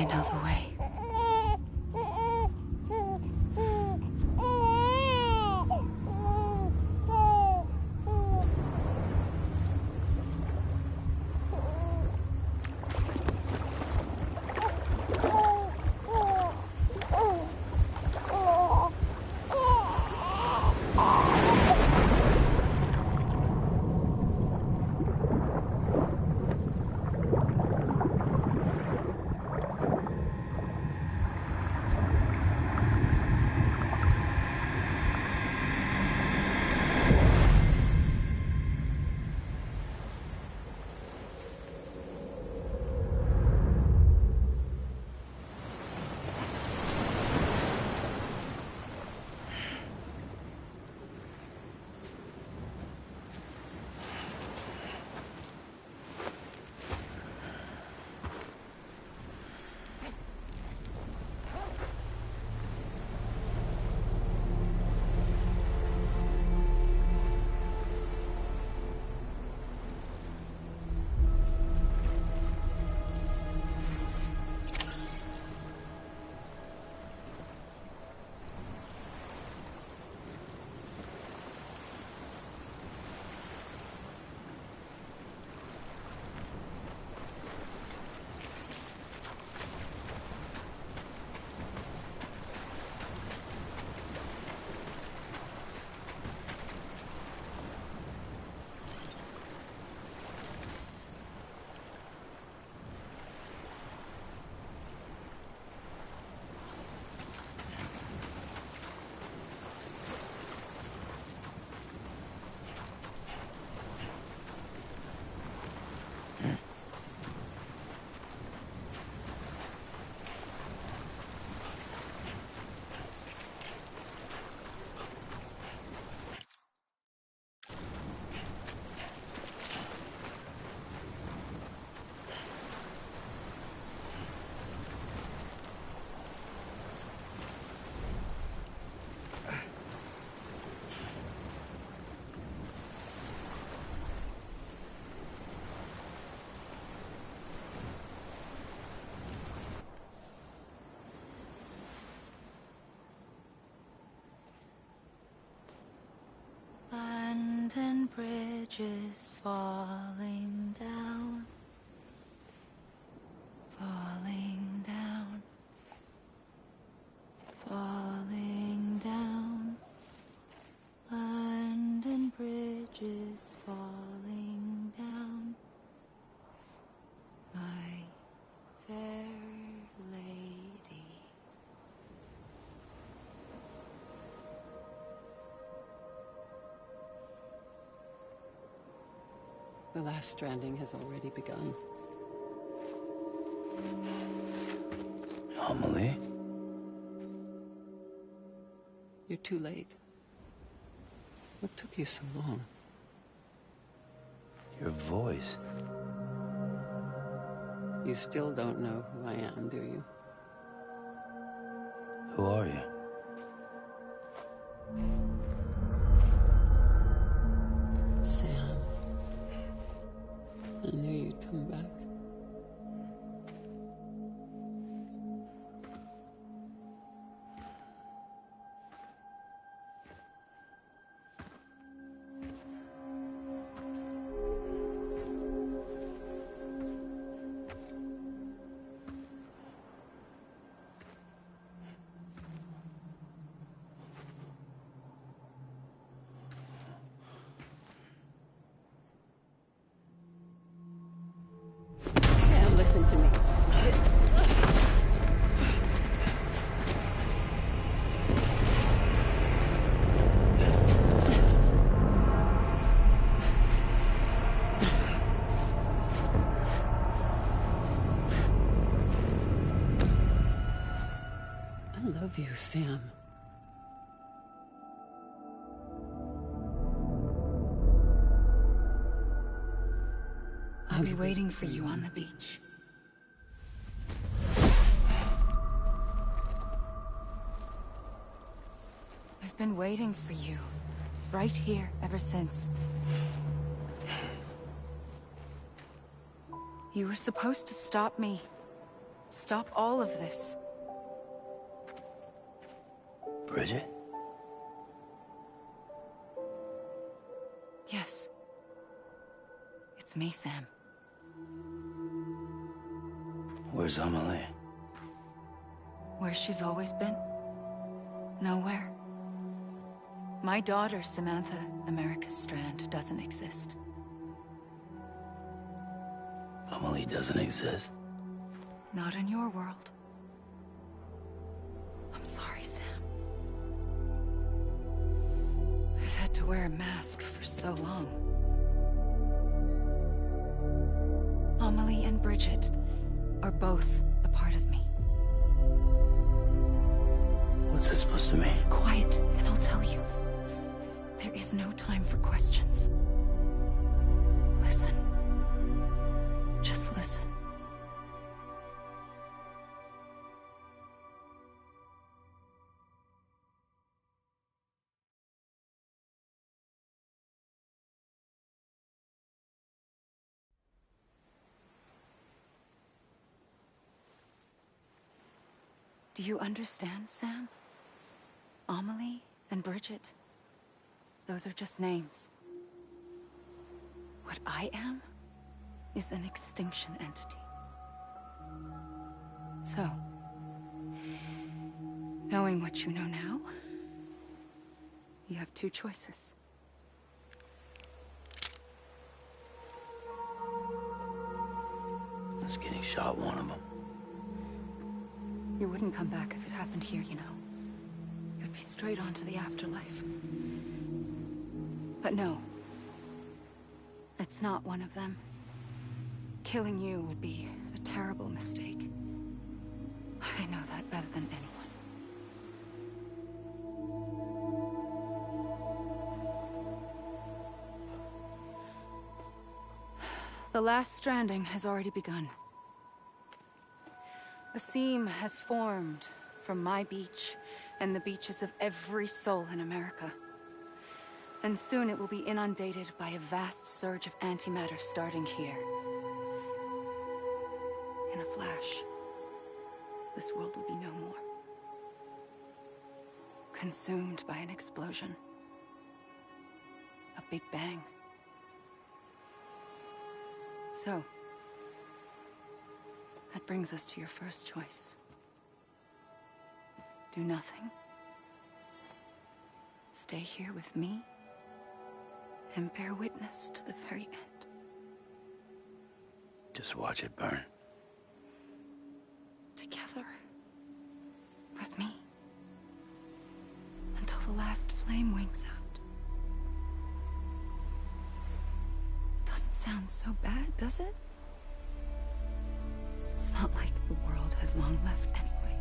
I know the way. London Bridge is falling down, falling down, falling down. London Bridge is falling down, my fair lady. The last stranding has already begun. Amelie? You're too late. What took you so long? Your voice. You still don't know who I am, do you? Who are you? Sam. I knew you'd come back. Sam, listen to me. I love you, Sam. I'll be waiting for you on the beach. I've been waiting for you, right here, ever since. You were supposed to stop me. Stop all of this. Bridget? Yes. It's me, Sam. Where's Amelie? Where she's always been. Nowhere. My daughter, Samantha America Strand, doesn't exist. Amelie doesn't exist? Not in your world. I'm sorry, Sam. I've had to wear a mask for so long. Amelie and Bridget are both a part of me. What's this supposed to mean? Quiet, and I'll tell you. There is no time for questions. Listen. Just listen. Do you understand, Sam? Amelie and Bridget, those are just names. What I am is an extinction entity. So, knowing what you know now, you have two choices. Is getting shot one of them? You wouldn't come back if it happened here, you know. You'd be straight on to the afterlife. But no. It's not one of them. Killing you would be a terrible mistake. I know that better than anyone. The last stranding has already begun. A seam has formed from my beach and the beaches of every soul in America. And soon it will be inundated by a vast surge of antimatter starting here. In a flash, this world will be no more. Consumed by an explosion. A big bang. So, that brings us to your first choice. Do nothing. Stay here with me and bear witness to the very end. Just watch it burn. Together. With me. Until the last flame winks out. Doesn't sound so bad, does it? It's not like the world has long left anyway.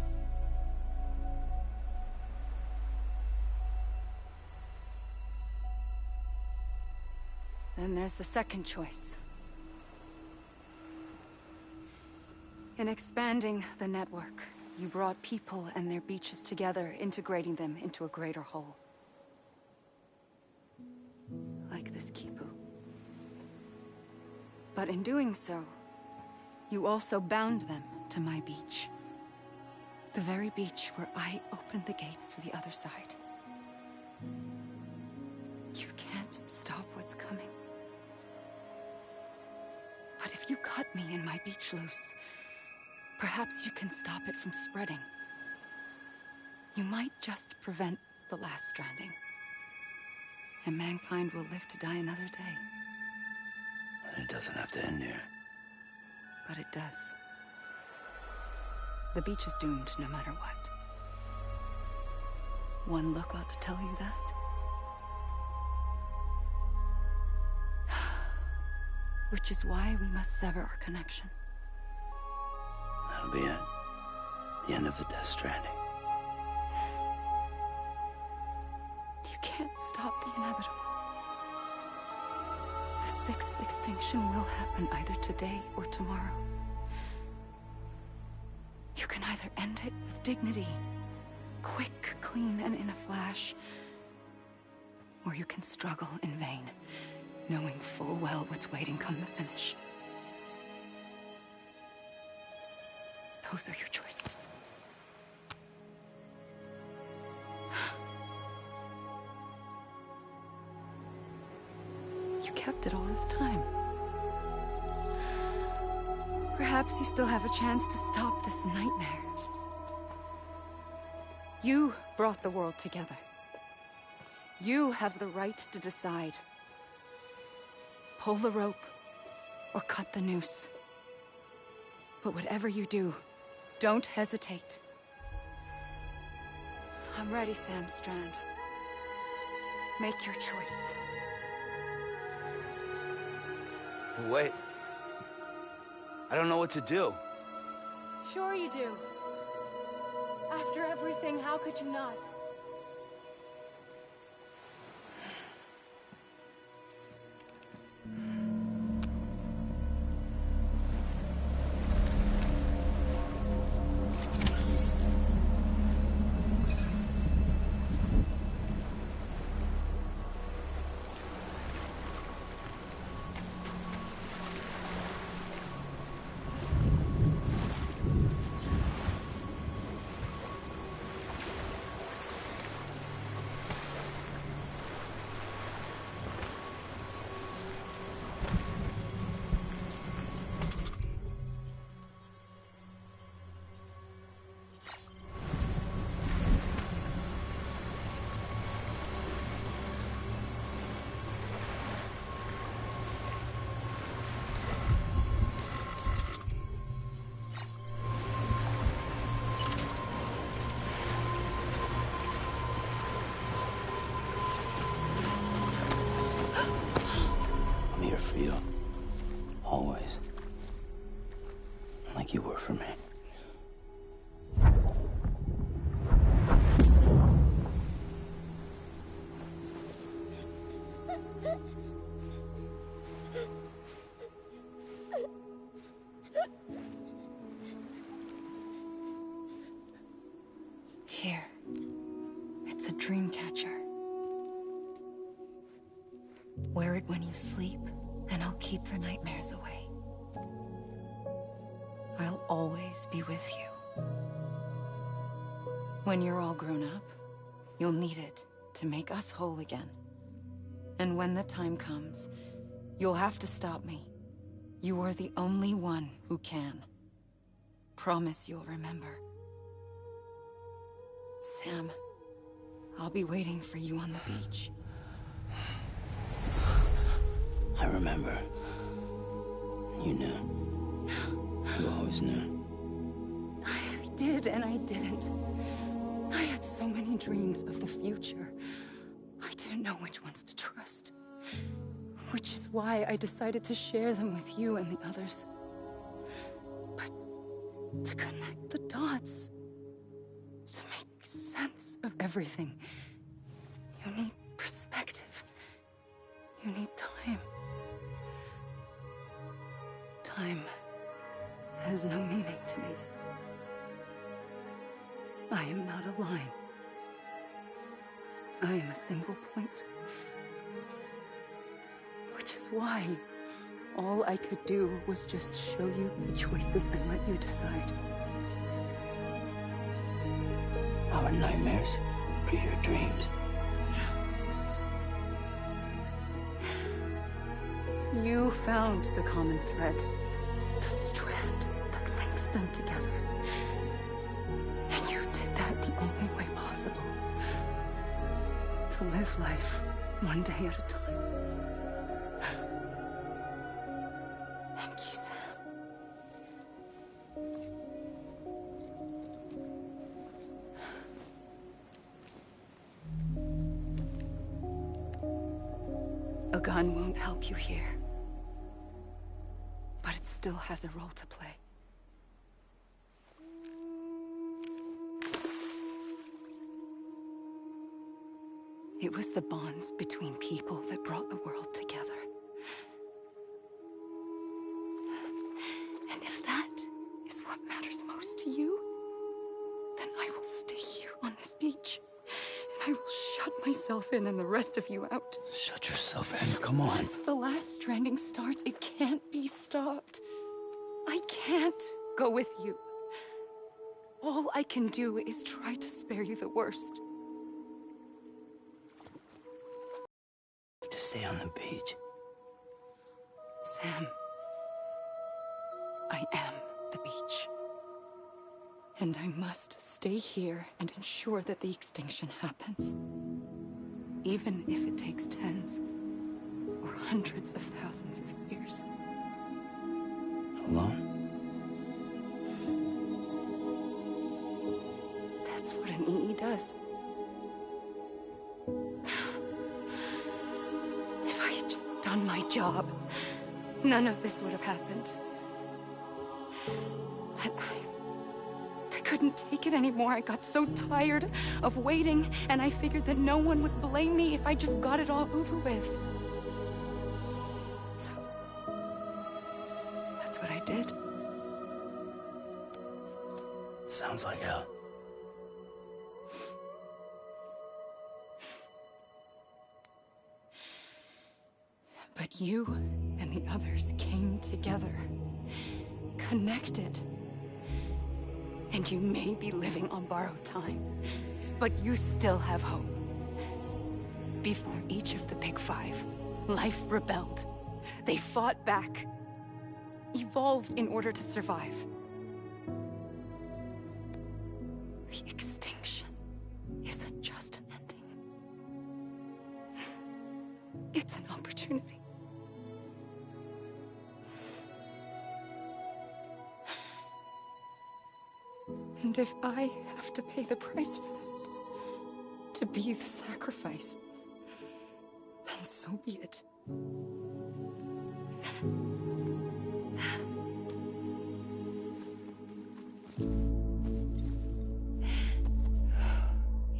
Then there's the second choice. In expanding the network, you brought people and their beaches together, integrating them into a greater whole. Like this Kipu. But in doing so, you also bound them to my beach. The very beach where I opened the gates to the other side. You can't stop what's coming. But if you cut me and my beach loose, perhaps you can stop it from spreading. You might just prevent the last stranding. And mankind will live to die another day. And it doesn't have to end here. But it does. The beach is doomed no matter what. One look ought to tell you that. Which is why we must sever our connection. That'll be it. The end of the Death Stranding. You can't stop the inevitable. The sixth extinction will happen either today or tomorrow. You can either end it with dignity, quick, clean, and in a flash, or you can struggle in vain, knowing full well what's waiting come the finish. Those are your choices. You kept it all this time. Perhaps you still have a chance to stop this nightmare. You brought the world together. You have the right to decide. Pull the rope, or cut the noose. But whatever you do, don't hesitate. I'm ready, Sam Strand. Make your choice. Wait. I don't know what to do. Sure you do. After everything, how could you not? I'm here for you. Always. Like you were for me. Here. It's a dream catcher. Wear it when you sleep, and I'll keep the nightmares away. I'll always be with you. When you're all grown up, you'll need it to make us whole again. And when the time comes, you'll have to stop me. You are the only one who can. Promise you'll remember. Sam, I'll be waiting for you on the beach. I remember. You knew. You always knew. I did and I didn't. I had so many dreams of the future. I didn't know which ones to trust. Which is why I decided to share them with you and the others. But to connect the dots, to make sense of everything, you need perspective. You need time. Time has no meaning to me. I am not a line. I am a single point. Which is why all I could do was just show you the choices and let you decide. Our nightmares are your dreams. You found the common thread, the strand that links them together. And you did that the only way possible. To live life one day at a time. Thank you, Sam. A gun won't help you here. But it still has a role to play. It was the bonds between people that brought the world together. And if that is what matters most to you, then I will stay here on this beach. And I will shut myself in and the rest of you out. Shut yourself in, come on. Once the last stranding starts, it can't be stopped. I can't go with you. All I can do is try to spare you the worst. To stay on the beach. Sam, I am the beach. And I must stay here and ensure that the extinction happens. Even if it takes tens or hundreds of thousands of years. Alone? That's what an EE does. If I had just done my job, none of this would have happened. But I couldn't take it anymore. I got so tired of waiting, and I figured that no one would blame me if I just got it all over with. So, that's what I did. Sounds like hell. But you and the others came together, connected. And you may be living on borrowed time, but you still have hope. Before each of the Big Five, life rebelled. They fought back, evolved in order to survive. The extinction isn't just an ending. It's an opportunity. And if I have to pay the price for that, to be the sacrifice, then so be it.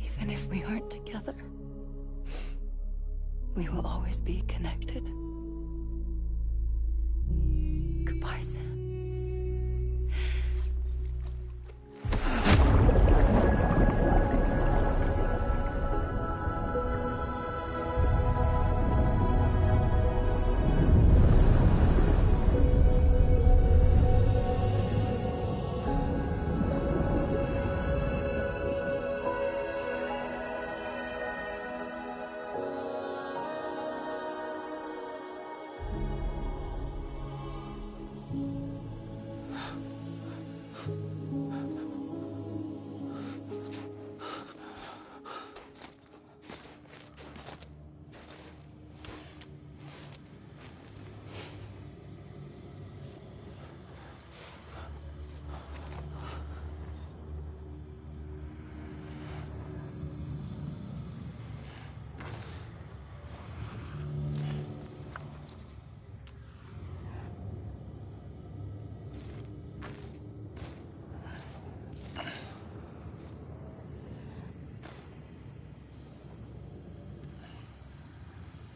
Even if we aren't together, we will always be connected. Goodbye, Sam.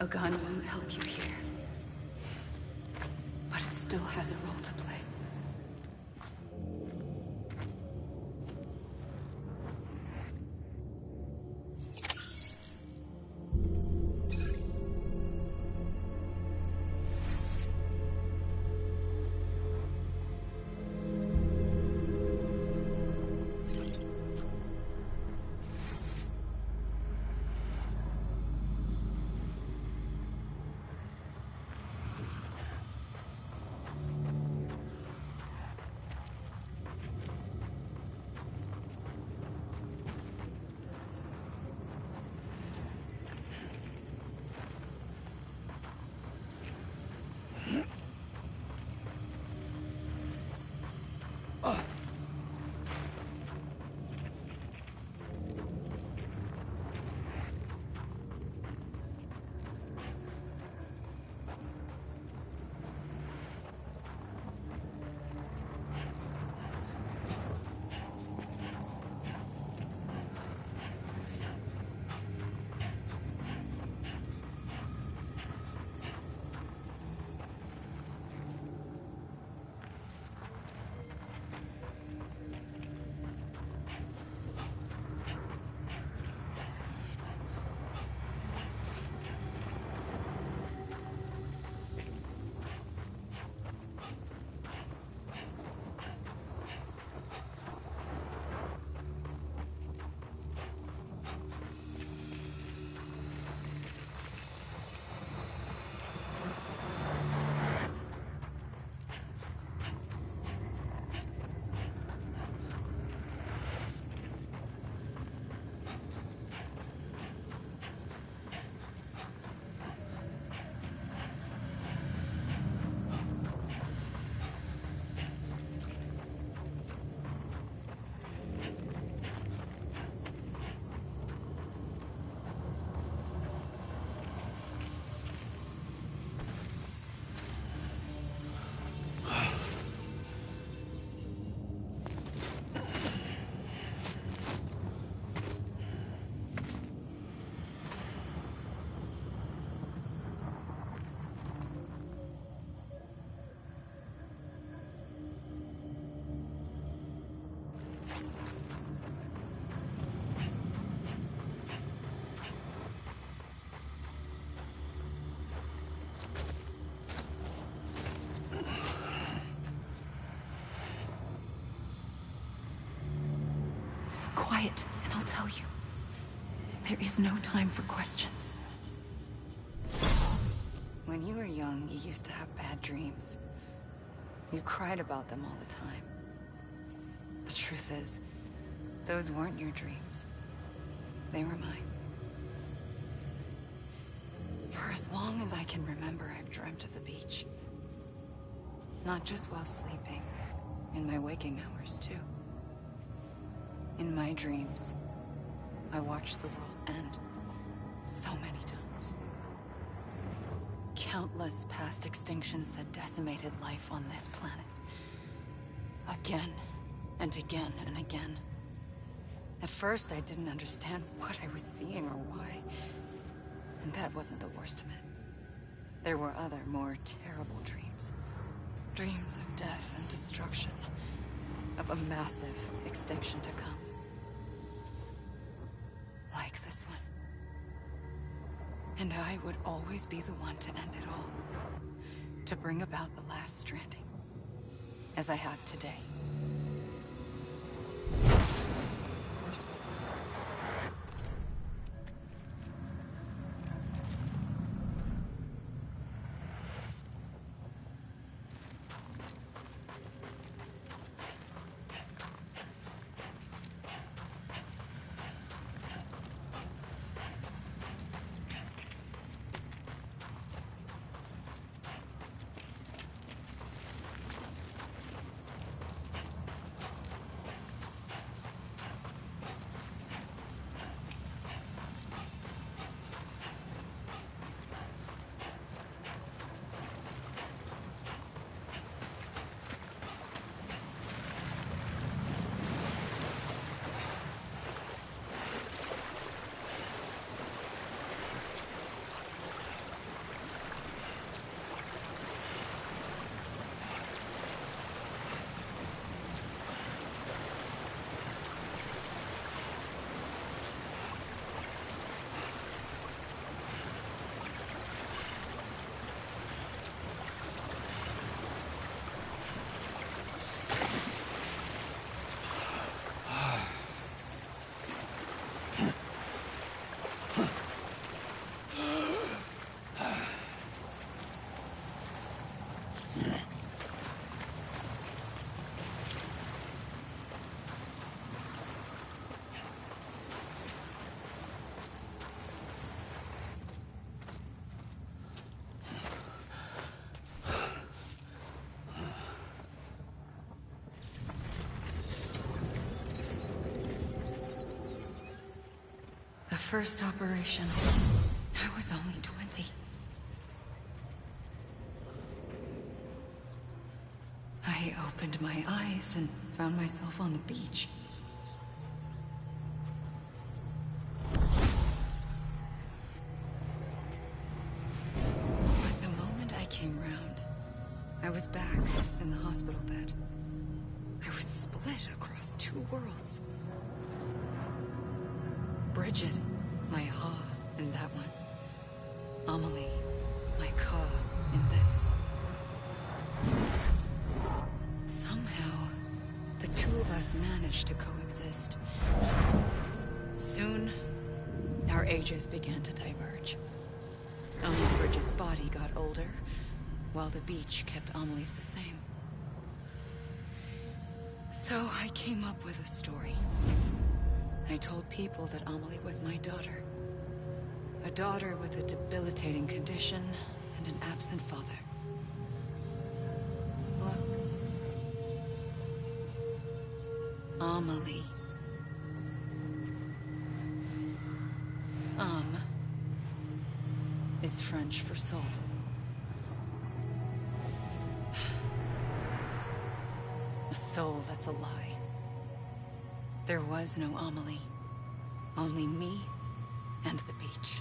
A gun won't help you here, but it still has a role to play. quiet, and I'll tell you. There is no time for questions. When you were young, you used to have bad dreams. You cried about them all the time. The truth is, those weren't your dreams. They were mine. For as long as I can remember, I've dreamt of the beach. Not just while sleeping, in my waking hours too. In my dreams, I watched the world end so many times. Countless past extinctions that decimated life on this planet. Again, and again, and again. At first, I didn't understand what I was seeing or why. And that wasn't the worst of it. There were other, more terrible dreams. Dreams of death and destruction. Of a massive extinction to come. Like this one. And I would always be the one to end it all. To bring about the last stranding. As I have today. The first operation, I was only 20. I opened my eyes and found myself on the beach. But the moment I came round, I was back in the hospital bed. I was split across two worlds. Bridget, my Ha in that one. Amelie, my Ka in this. Somehow, the two of us managed to coexist. Soon, our ages began to diverge. Only Bridget's body got older, while the beach kept Amelie's the same. So I came up with a story. I told people that Amelie was my daughter. A daughter with a debilitating condition and an absent father. Look. Amelie. Is French for soul. A soul that's a lie. There was no Amelie. Only me and the beach.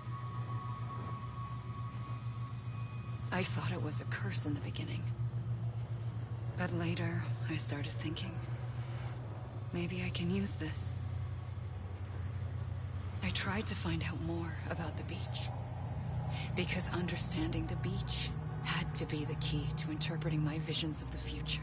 I thought it was a curse in the beginning. But later, I started thinking, maybe I can use this. I tried to find out more about the beach. Because understanding the beach had to be the key to interpreting my visions of the future.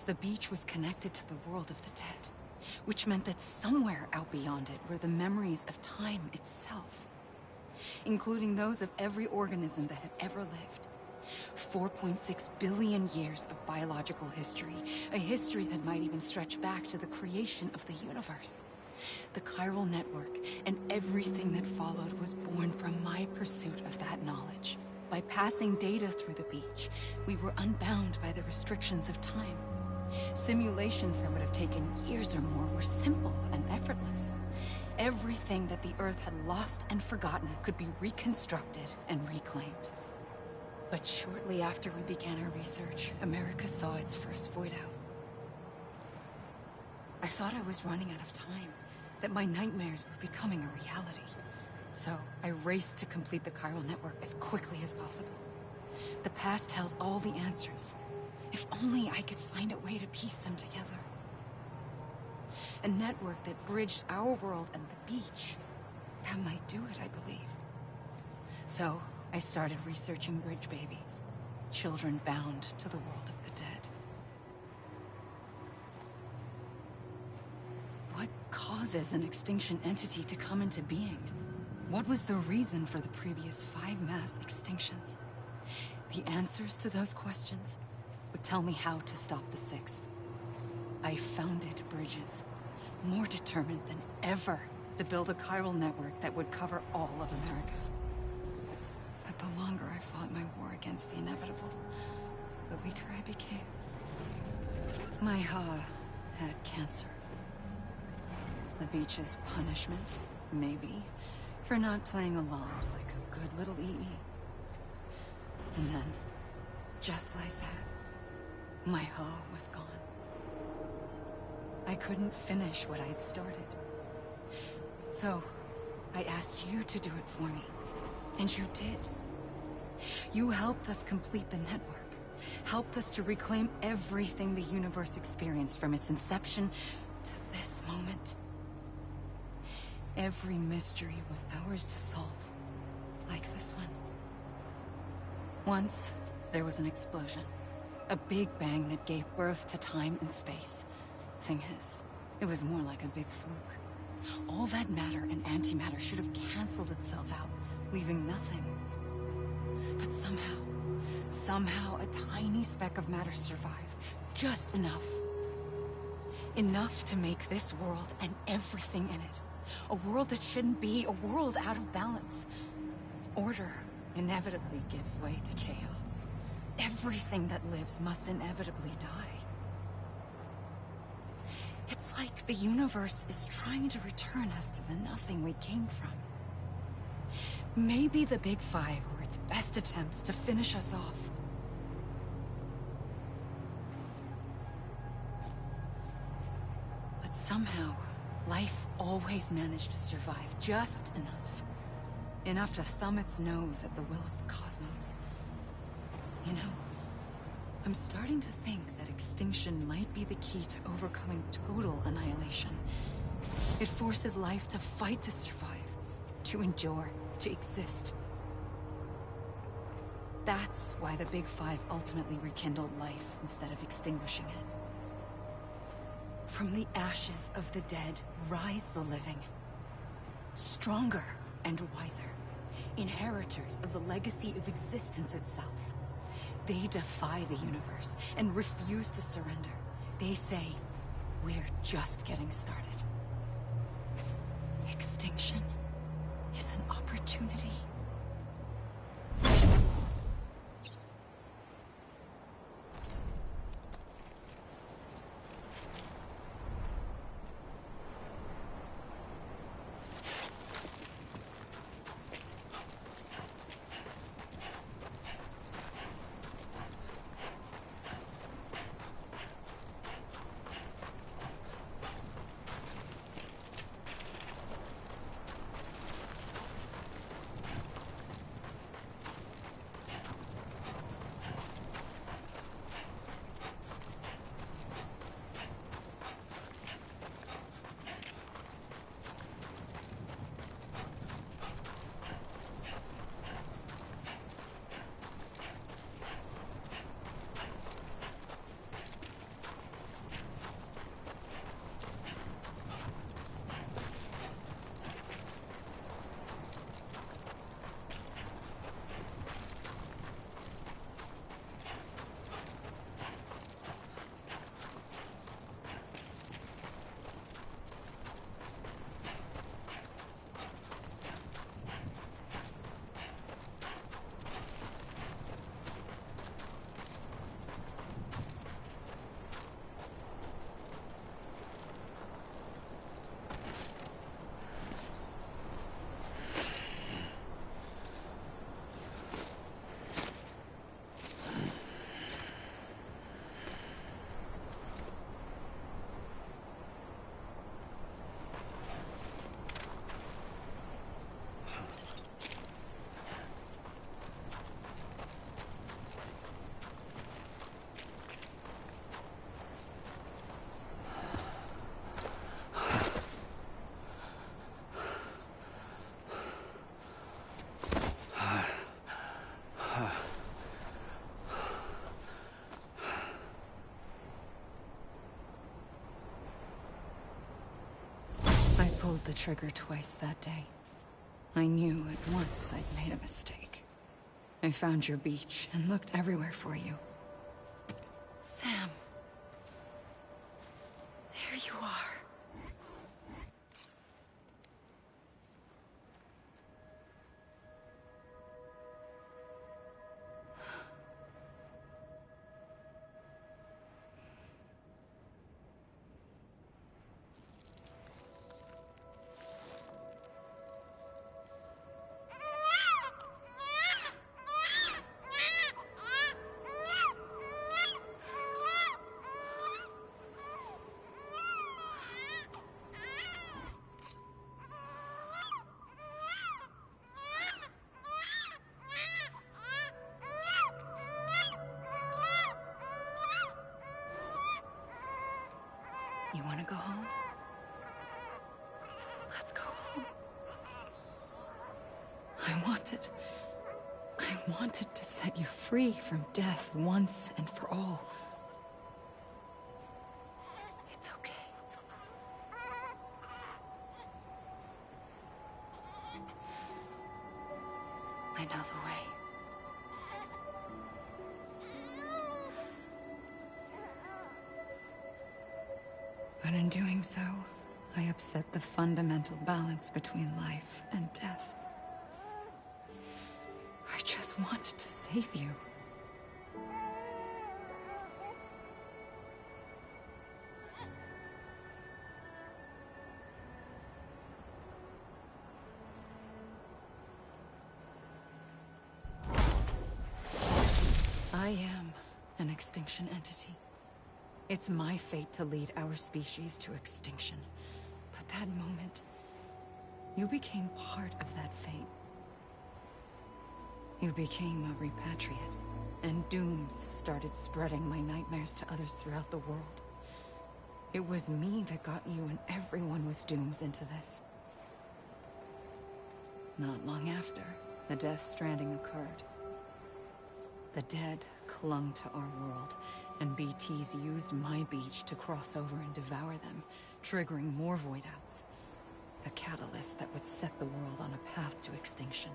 the beach was connected to the world of the dead, which meant that somewhere out beyond it were the memories of time itself, including those of every organism that had ever lived. 4.6 billion years of biological history, a history that might even stretch back to the creation of the universe. The chiral network and everything that followed was born from my pursuit of that knowledge. By passing data through the beach, we were unbound by the restrictions of time. Simulations that would have taken years or more were simple and effortless. Everything that the Earth had lost and forgotten could be reconstructed and reclaimed. But shortly after we began our research, America saw its first void out. I thought I was running out of time, that my nightmares were becoming a reality. So I raced to complete the chiral network as quickly as possible. The past held all the answers. If only I could find a way to piece them together. A network that bridged our world and the beach. That might do it, I believed. So I started researching bridge babies, children bound to the world of the dead. What causes an extinction entity to come into being? What was the reason for the previous 5 mass extinctions? The answers to those questions would tell me how to stop the 6th. I founded bridges, more determined than ever to build a chiral network that would cover all of America. But the longer I fought my war against the inevitable, the weaker I became. My Ha had cancer. The beach's punishment, maybe, for not playing along like a good little EE. And then, just like that, my Ha was gone. I couldn't finish what I'd started. So, I asked you to do it for me. And you did. You helped us complete the network. Helped us to reclaim everything the universe experienced from its inception to this moment. Every mystery was ours to solve, like this one. Once, there was an explosion. A big bang that gave birth to time and space. Thing is, it was more like a big fluke. All that matter and antimatter should have canceled itself out, leaving nothing. But somehow a tiny speck of matter survived. Just enough. Enough to make this world and everything in it. A world that shouldn't be, a world out of balance. Order inevitably gives way to chaos. Everything that lives must inevitably die. It's like the universe is trying to return us to the nothing we came from. Maybe the Big Five were its best attempts to finish us off. But somehow, life always managed to survive just enough. Enough to thumb its nose at the will of the cosmos. You know, I'm starting to think that extinction might be the key to overcoming total annihilation. It forces life to fight to survive, to endure, to exist. That's why the Big Five ultimately rekindled life instead of extinguishing it. From the ashes of the dead rise the living. Stronger and wiser. Inheritors of the legacy of existence itself. They defy the universe and refuse to surrender. They say, we're just getting started. Extinction is an opportunity. pulled the trigger twice that day. I knew at once I'd made a mistake. I found your beach and looked everywhere for you. Sam. There you are. You want to go home? Let's go home. I wanted to set you free from death once and for all. It's okay. I know the way. But in doing so, I upset the fundamental balance between life and death. I just wanted to save you. I am an extinction entity. It's my fate to lead our species to extinction. But that moment, you became part of that fate. You became a repatriate, and dooms started spreading my nightmares to others throughout the world. It was me that got you and everyone with dooms into this. Not long after, the Death Stranding occurred. The dead clung to our world, and BTs used my beach to cross over and devour them, triggering more void outs. A catalyst that would set the world on a path to extinction.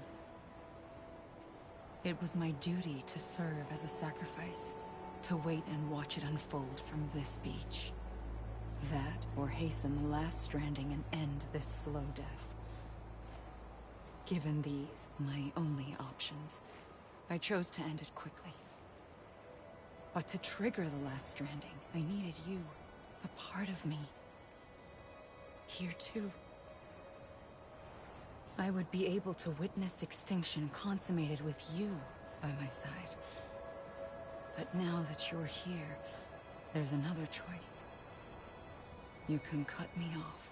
It was my duty to serve as a sacrifice, to wait and watch it unfold from this beach. That, or hasten the last stranding and end this slow death. Given these, my only options, I chose to end it quickly. But to trigger the last stranding, I needed you, a part of me. Here too. I would be able to witness extinction consummated with you by my side. But now that you're here, there's another choice. You can cut me off.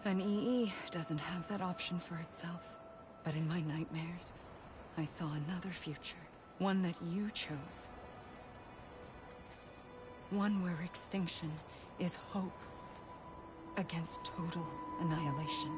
An EE doesn't have that option for itself. But in my nightmares, I saw another future. One that you chose. One where extinction is hope against total annihilation.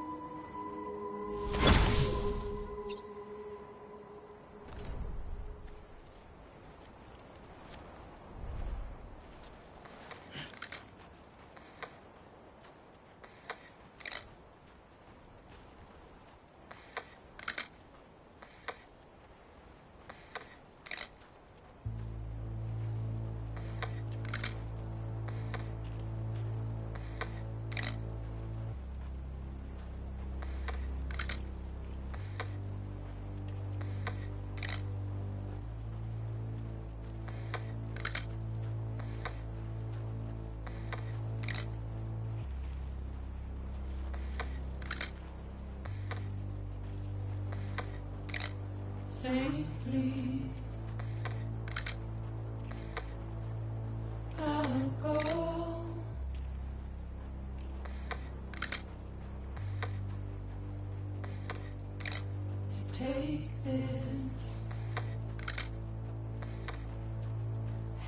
Safely, I'll go. To take this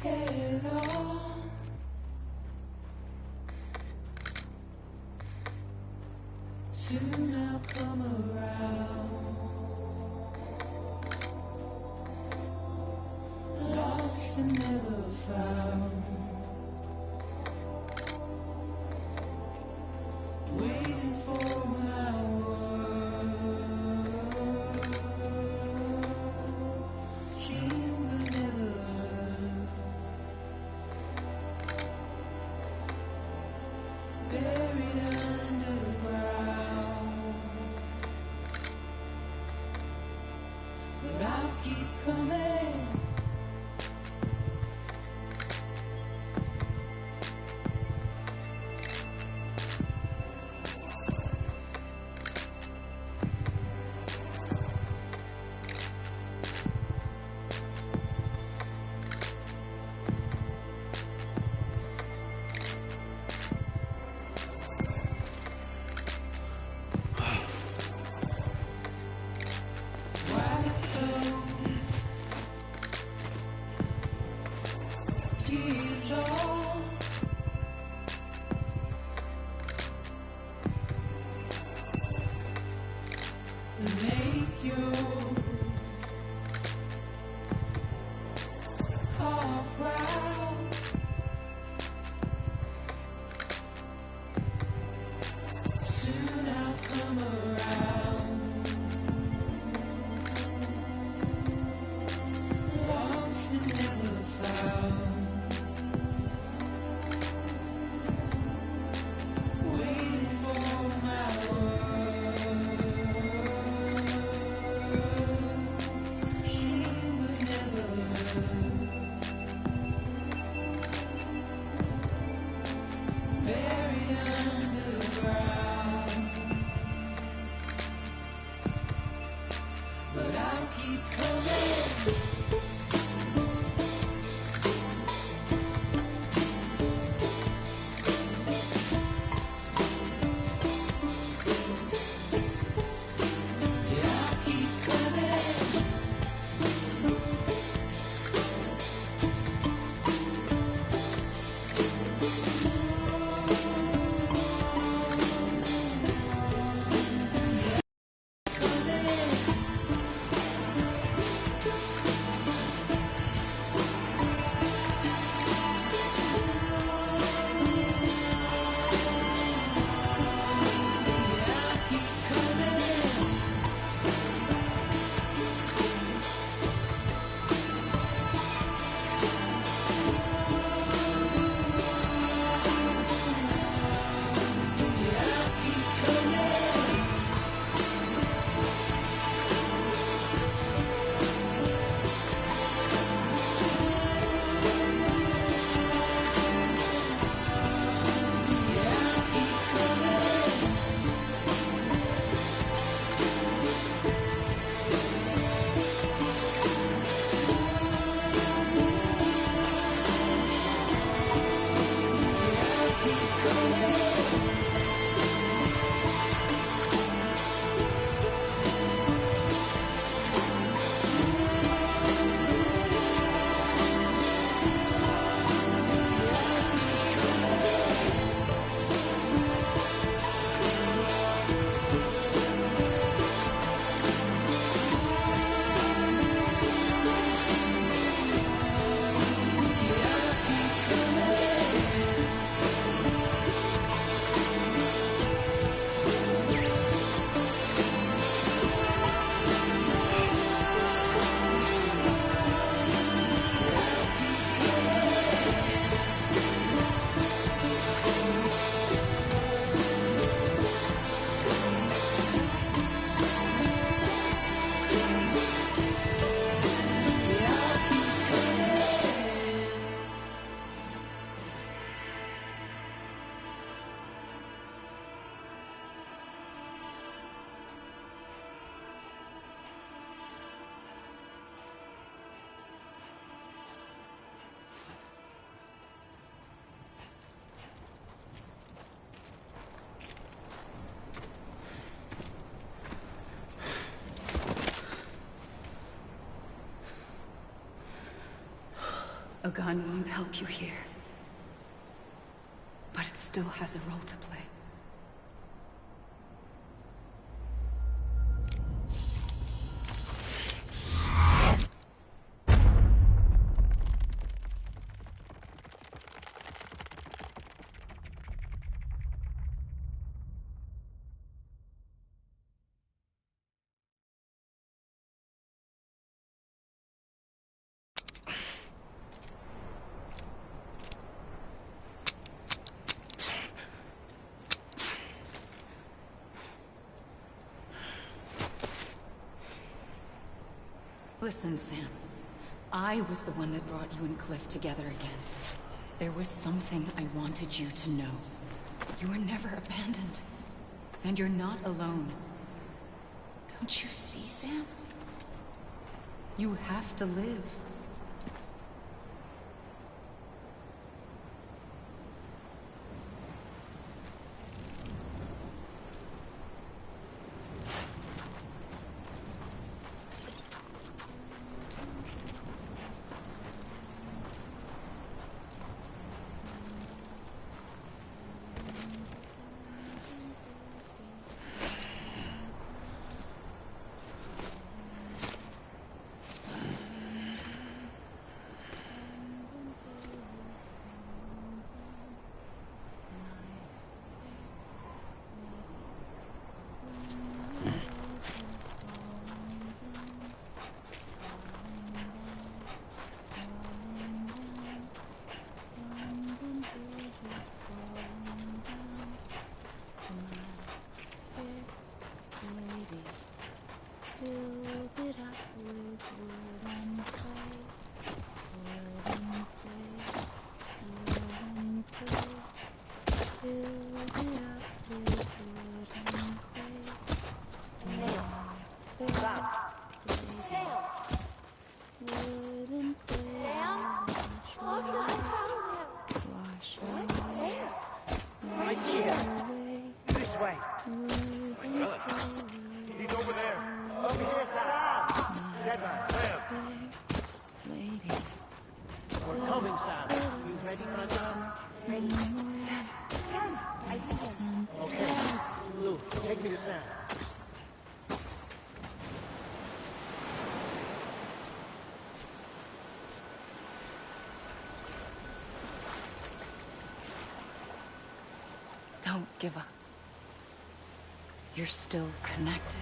head on. Soon I'll come around. Lost and never found. buried underground. But I'll keep coming. Tears all and make your heart proud. Soon I'll come around. Lost and never found. Waiting for my words, seen but never heard. Buried underground, but I'll keep coming. A gun won't help you here. But it still has a role to play. Listen, Sam. I was the one that brought you and Cliff together again. There was something I wanted you to know. You were never abandoned. And you're not alone. Don't you see, Sam? You have to live. Don't give up. You're still connected.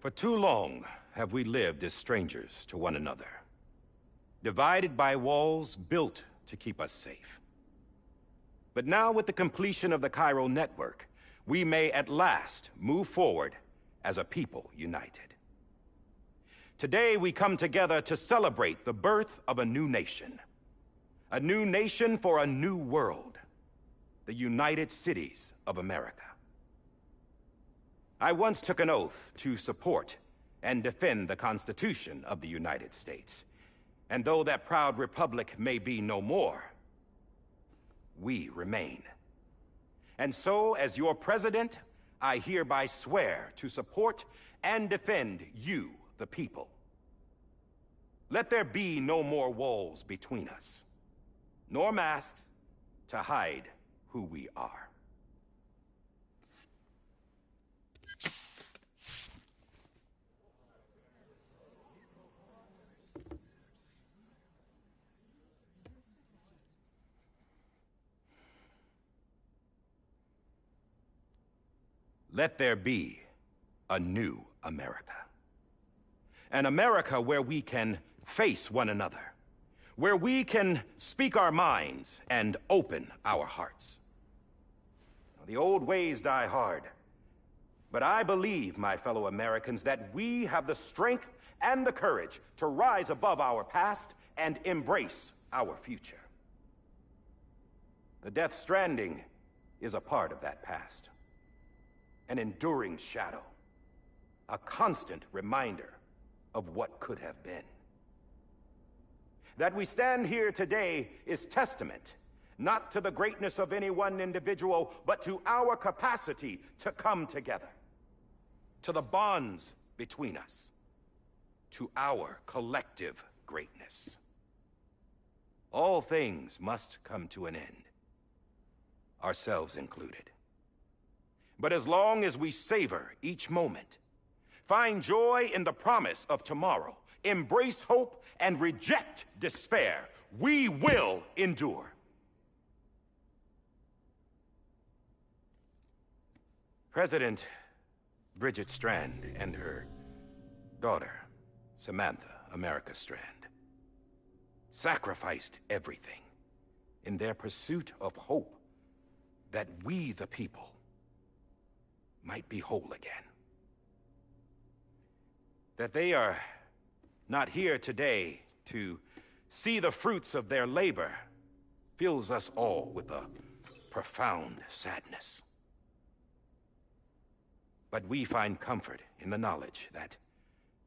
For too long have we lived as strangers to one another, divided by walls built to keep us safe. But now, with the completion of the Chiral network, we may at last move forward as a people united. Today we come together to celebrate the birth of a new nation. A new nation for a new world. The United Cities of America. I once took an oath to support and defend the Constitution of the United States. And though that proud republic may be no more, we remain. And so, as your president, I hereby swear to support and defend you, the people. Let there be no more walls between us, nor masks to hide who we are. Let there be a new America. An America where we can face one another, where we can speak our minds and open our hearts. Now, the old ways die hard, but I believe, my fellow Americans, that we have the strength and the courage to rise above our past and embrace our future. The Death Stranding is a part of that past. An enduring shadow, a constant reminder of what could have been. That we stand here today is testament, not to the greatness of any one individual, but to our capacity to come together, to the bonds between us, to our collective greatness. All things must come to an end, ourselves included. But as long as we savor each moment, find joy in the promise of tomorrow, embrace hope, and reject despair, we will endure. President Bridget Strand and her daughter, Samantha America Strand, sacrificed everything in their pursuit of hope that we, the people, might be whole again. That they are not here today to see the fruits of their labor fills us all with a profound sadness. But we find comfort in the knowledge that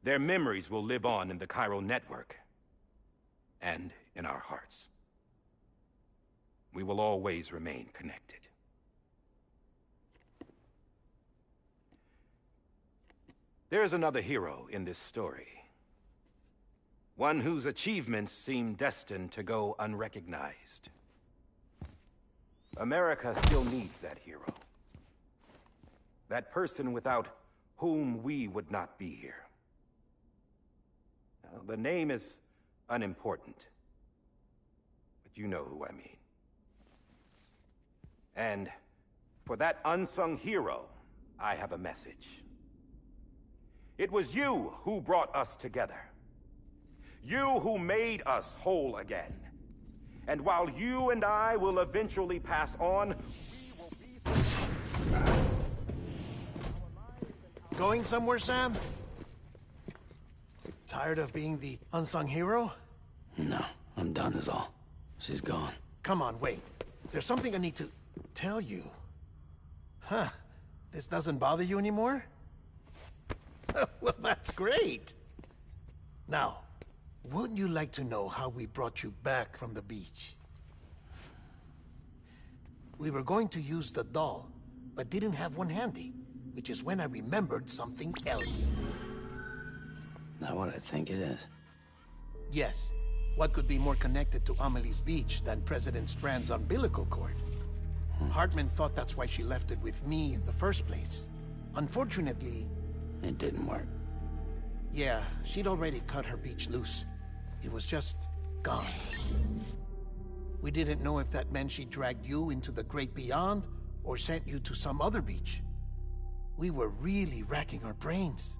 their memories will live on in the chiral network and in our hearts. We will always remain connected. There's another hero in this story. One whose achievements seem destined to go unrecognized. America still needs that hero. That person without whom we would not be here. Now, the name is unimportant, but you know who I mean. And for that unsung hero, I have a message. It was you who brought us together. You who made us whole again. And while you and I will eventually pass on, we will be... Going somewhere, Sam? Tired of being the unsung hero? No, I'm done is all. She's gone. Come on, wait. There's something I need to tell you. Huh. This doesn't bother you anymore? Well, that's great. Now, wouldn't you like to know how we brought you back from the beach? We were going to use the doll, but didn't have one handy, which is when I remembered something else. Not what I think it is. Yes. What could be more connected to Amelie's beach than President Strand's umbilical cord? Hartman thought that's why she left it with me in the first place. Unfortunately... It didn't work. Yeah, she'd already cut her beach loose. It was just gone. We didn't know if that meant she dragged you into the great beyond, or sent you to some other beach. We were really racking our brains.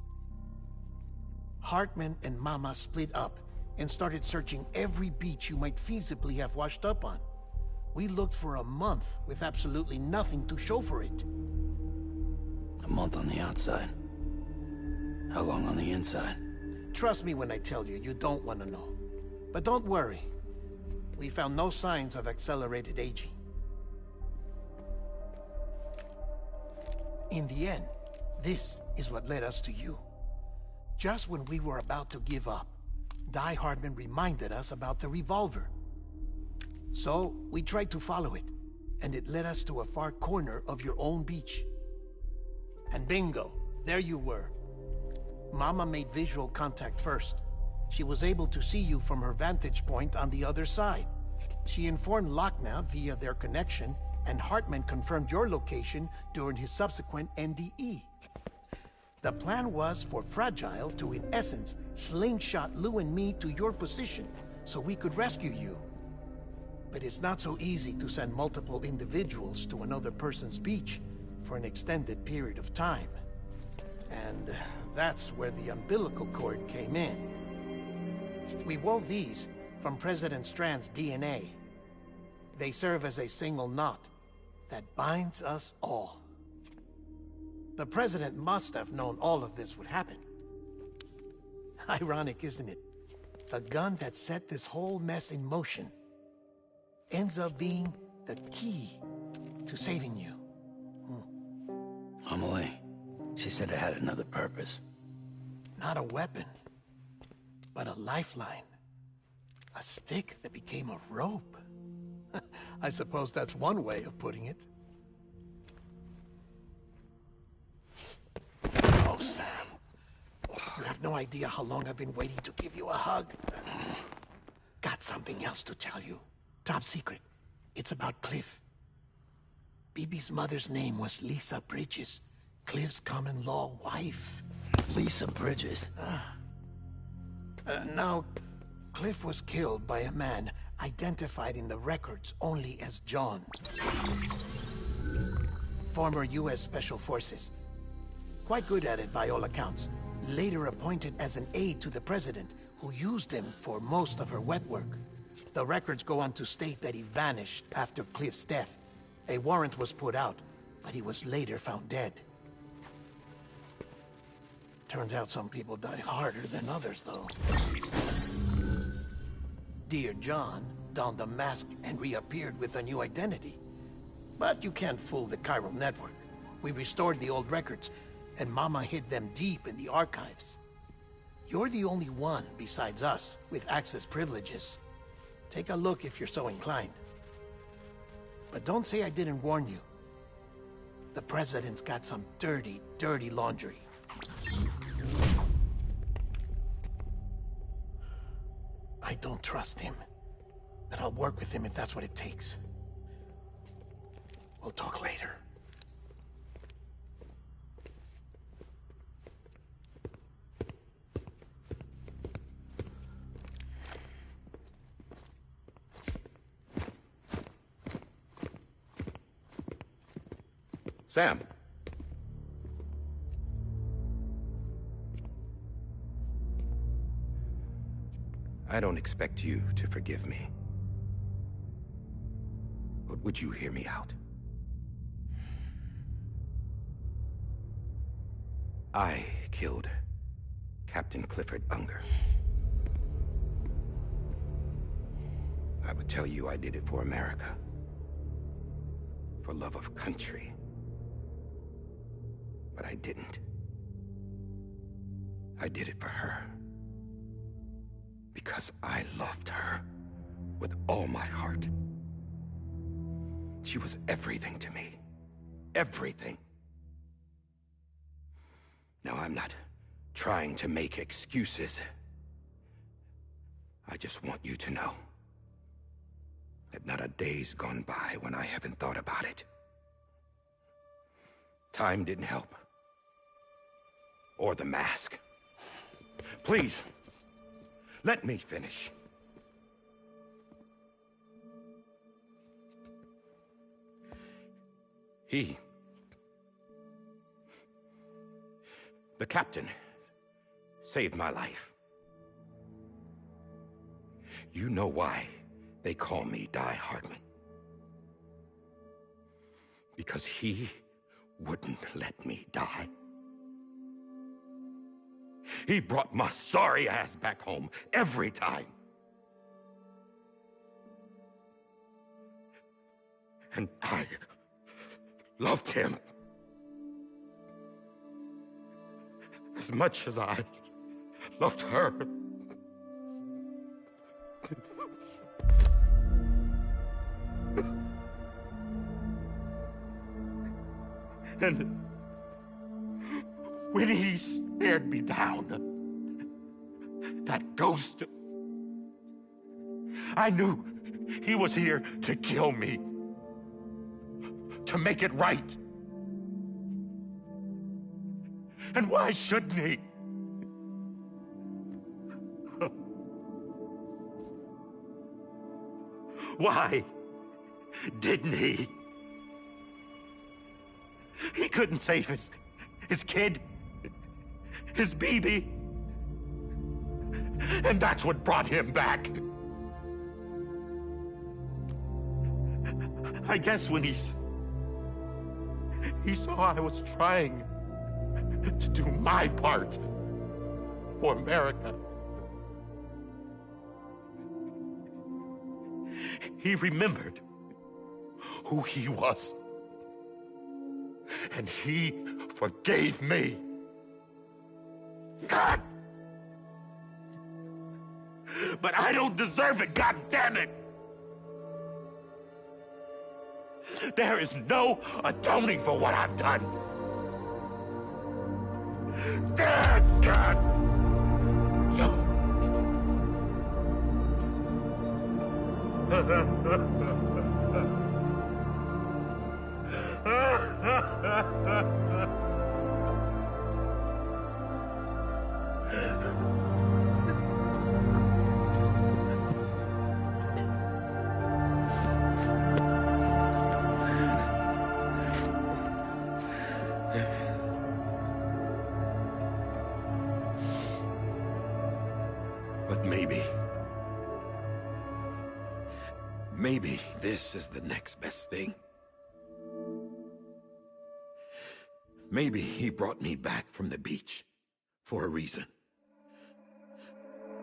Hartman and Mama split up and started searching every beach you might feasibly have washed up on. We looked for a month with absolutely nothing to show for it. A month on the outside. How long on the inside? Trust me when I tell you, you don't want to know. But don't worry. We found no signs of accelerated aging. In the end, this is what led us to you. Just when we were about to give up, Die Hardman reminded us about the revolver. So, we tried to follow it, and it led us to a far corner of your own beach. And bingo, there you were. Mama made visual contact first. She was able to see you from her vantage point on the other side. She informed Lochner via their connection, and Hartman confirmed your location during his subsequent NDE. The plan was for Fragile to, in essence, slingshot Lou and me to your position so we could rescue you. But it's not so easy to send multiple individuals to another person's beach for an extended period of time. And that's where the umbilical cord came in. We wove these from President Strand's DNA. They serve as a single knot that binds us all. The President must have known all of this would happen. Ironic, isn't it? The gun that set this whole mess in motion ends up being the key to saving you. Amelie, she said it had another purpose. Not a weapon, but a lifeline. A stick that became a rope. I suppose that's one way of putting it. Oh, Sam. You have no idea how long I've been waiting to give you a hug. Got something else to tell you. Top secret. It's about Cliff. BB's mother's name was Lisa Bridges, Cliff's common-law wife. Lisa Bridges? Now, Cliff was killed by a man identified in the records only as John. Former U.S. Special Forces. Quite good at it by all accounts. Later appointed as an aide to the president, who used him for most of her wet work. The records go on to state that he vanished after Cliff's death. A warrant was put out, but he was later found dead. Turns out some people die harder than others, though. Dear John donned a mask and reappeared with a new identity. But you can't fool the chiral network. We restored the old records, and Mama hid them deep in the archives. You're the only one, besides us, with access privileges. Take a look if you're so inclined. But don't say I didn't warn you. The President's got some dirty, dirty laundry. I don't trust him, but I'll work with him if that's what it takes. We'll talk later. Sam. I don't expect you to forgive me. But would you hear me out? I killed Captain Clifford Unger. I would tell you I did it for America. For love of country. But I didn't. I did it for her. Because I loved her with all my heart. She was everything to me. Everything. Now, I'm not trying to make excuses. I just want you to know that not a day's gone by when I haven't thought about it. Time didn't help. Or the mask. Please, let me finish. The captain, saved my life. You know why they call me Die Hardman. Because he wouldn't let me die. He brought my sorry ass back home every time. And I loved him as much as I loved her. And when he stared me down, that ghost, I knew he was here to kill me, to make it right. And why shouldn't he? Why didn't he? He couldn't save his kid, his baby. And that's what brought him back. I guess when he saw I was trying to do my part for America, he remembered who he was. And he forgave me. God! But I don't deserve it, God damn it! There is no atoning for what I've done. God! But maybe this is the next best thing. Maybe he brought me back from the beach for a reason.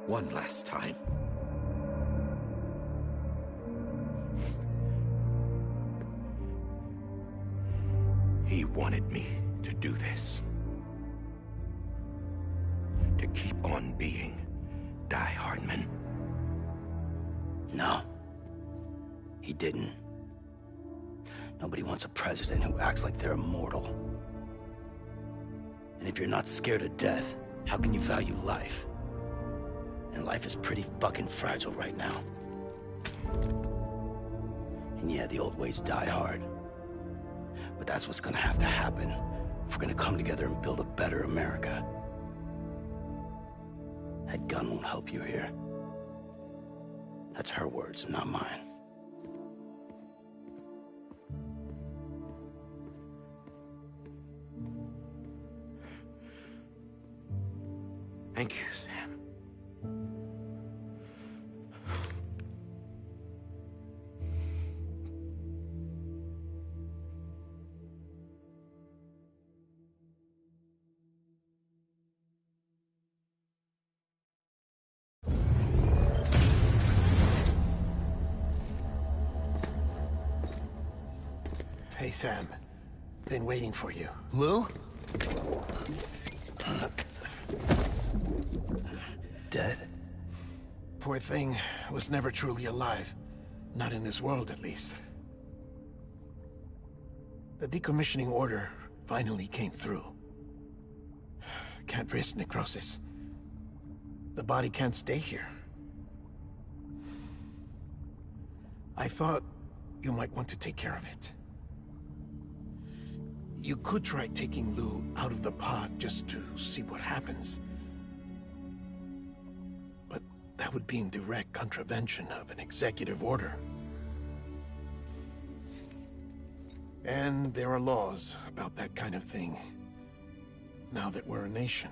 One last time. He wanted me to do this. To keep on being Die Hardman. No. He didn't. Nobody wants a president who acts like they're immortal. And if you're not scared of death, how can you value life? And life is pretty fucking fragile right now. And yeah, the old ways die hard. But that's what's gonna have to happen if we're gonna come together and build a better America. That gun won't help you here. That's her words, not mine. Thank you, Sam. Hey, Sam. Been waiting for you. Lou? Dead? Poor thing was never truly alive. Not in this world, at least. The decommissioning order finally came through. Can't risk necrosis. The body can't stay here. I thought you might want to take care of it. You could try taking Lou out of the pod just to see what happens. But that would be in direct contravention of an executive order. And there are laws about that kind of thing, now that we're a nation.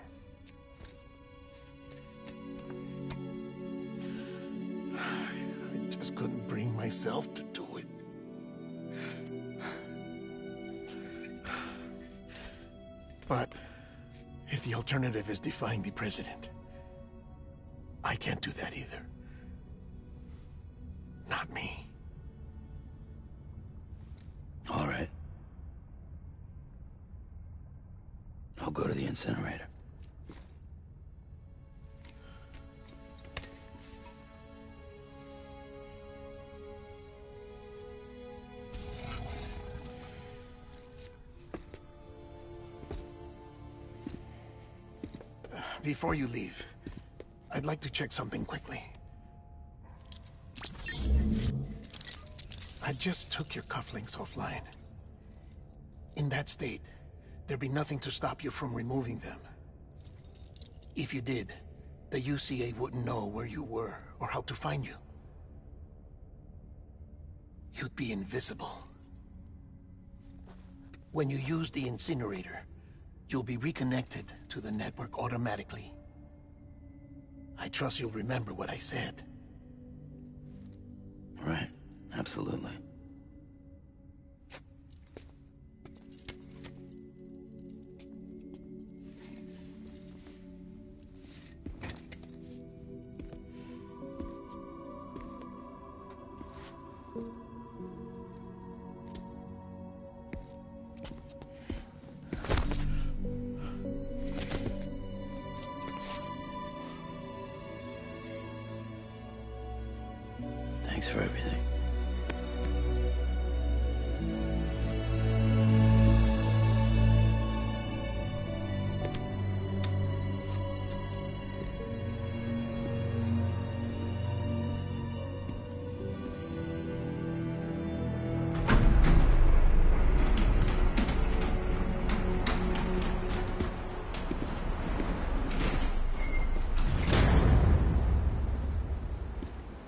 I just couldn't bring myself to do it. But If the alternative is defying the president, I can't do that either. Not me. All right. I'll go to the incinerator. Before you leave, I'd like to check something quickly. I just took your cufflinks offline. In that state, there'd be nothing to stop you from removing them. If you did, the UCA wouldn't know where you were or how to find you. You'd be invisible. When you use the incinerator, you'll be reconnected to the network automatically. I trust you'll remember what I said. Right. Absolutely. Thanks for everything.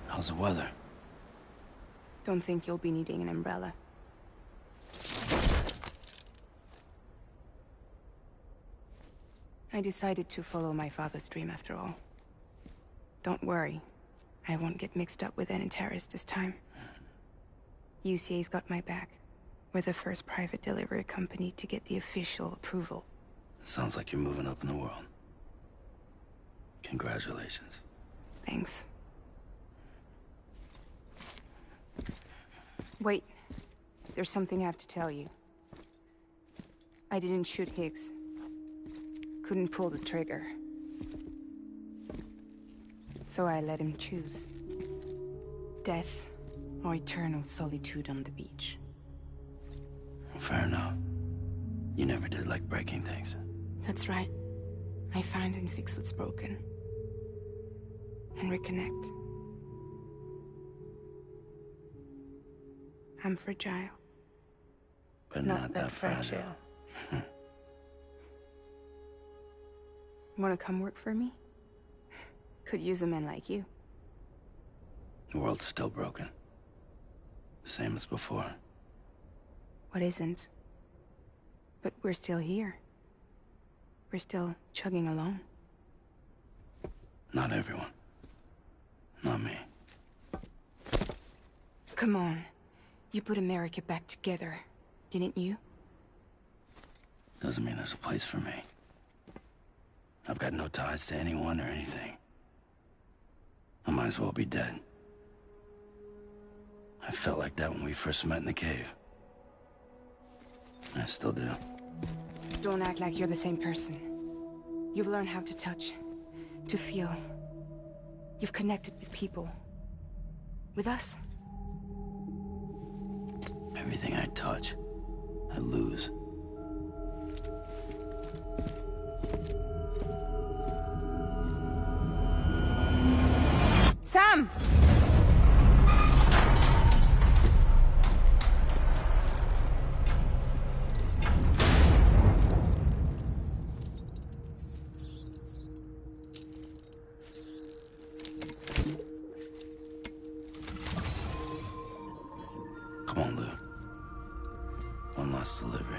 How's the weather? Don't think you'll be needing an umbrella. I decided to follow my father's dream after all. Don't worry, I won't get mixed up with any terrorists this time. UCA's got my back. We're the first private delivery company to get the official approval. Sounds like you're moving up in the world. Congratulations. Thanks. Wait. There's something I have to tell you. I didn't shoot Higgs. Couldn't pull the trigger. So I let him choose. Death or eternal solitude on the beach. Fair enough. You never did like breaking things. That's right. I find and fix what's broken. And reconnect. I'm fragile. But not that fragile. Wanna come work for me? Could use a man like you. The world's still broken. Same as before. What isn't? But we're still here. We're still chugging along. Not everyone. Not me. Come on. You put America back together, didn't you? Doesn't mean there's a place for me. I've got no ties to anyone or anything. I might as well be dead. I felt like that when we first met in the cave. I still do. Don't act like you're the same person. You've learned how to touch, to feel. You've connected with people. With us. Everything I touch, I lose. Sam! Come on, Lou. One last delivery.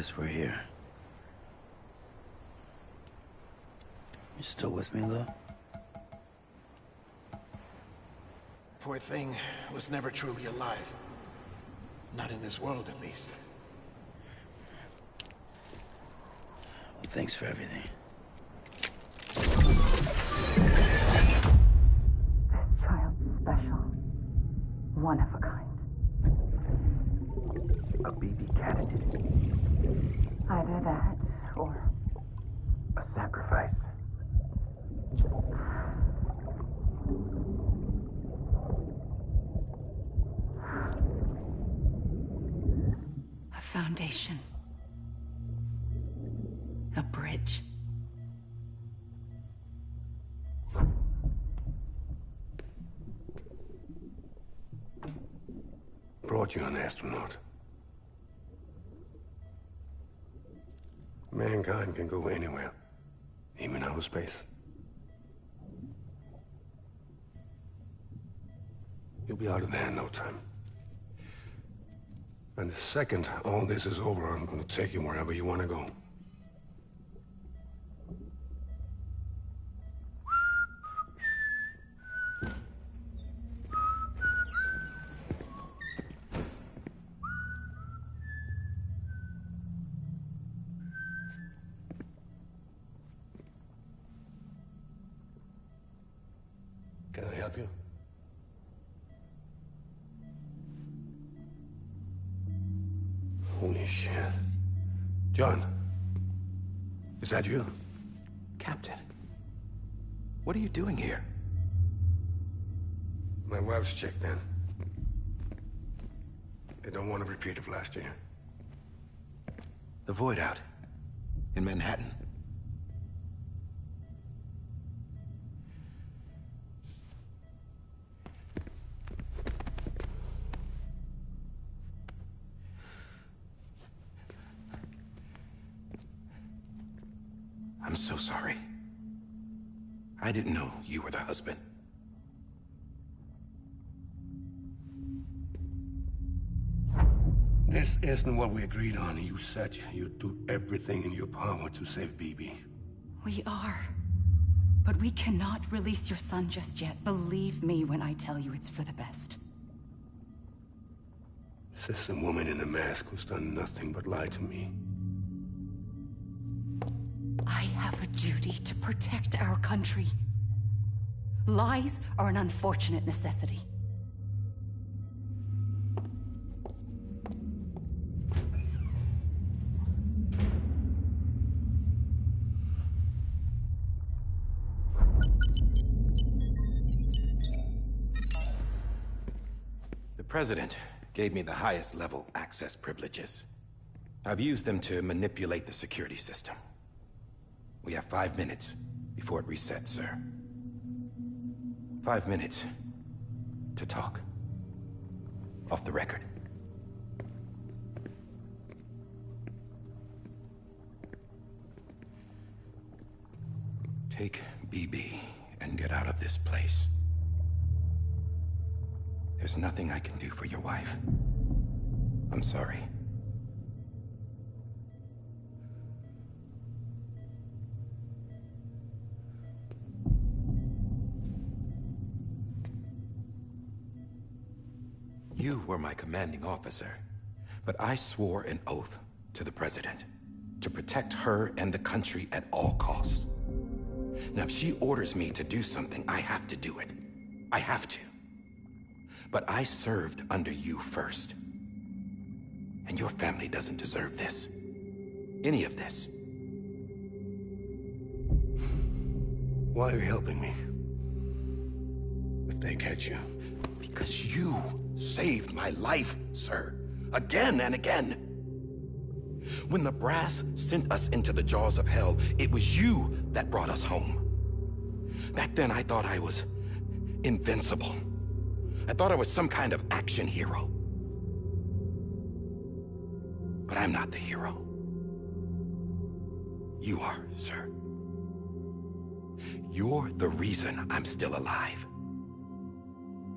guess we're here. You still with me, Lou? Poor thing was never truly alive. Not in this world, at least. Well, thanks for everything. Child special. One of a kind. A BB candidate. Either that, or A sacrifice. a foundation. A bridge. Brought you an astronaut. Mankind can go anywhere, even outer space. You'll be out of there in no time. And the second all this is over, I'm gonna take you wherever you want to go. Can I help you? Holy shit. John, is that you? Captain, what are you doing here? My wife's checked in. They don't want a repeat of last year. The Void Out in Manhattan. I'm so sorry. I didn't know you were the husband. This isn't what we agreed on. You said you'd do everything in your power to save BB. We are. But we cannot release your son just yet. Believe me when I tell you it's for the best. This is a woman in a mask who's done nothing but lie to me. I have a duty to protect our country. Lies are an unfortunate necessity. The President gave me the highest level access privileges. I've used them to manipulate the security system. We have 5 minutes before it resets, sir. 5 minutes to talk. Off the record. Take BB and get out of this place. There's nothing I can do for your wife. I'm sorry. You were my commanding officer, but I swore an oath to the President to protect her and the country at all costs. Now, if she orders me to do something, I have to do it. I have to. But I served under you first. And your family doesn't deserve this. Any of this. Why are you helping me? If they catch you. Because you saved my life, sir. Again and again. When the brass sent us into the jaws of hell, it was you that brought us home. Back then, I thought I was invincible. I thought I was some kind of action hero. But I'm not the hero. You are, sir. You're the reason I'm still alive.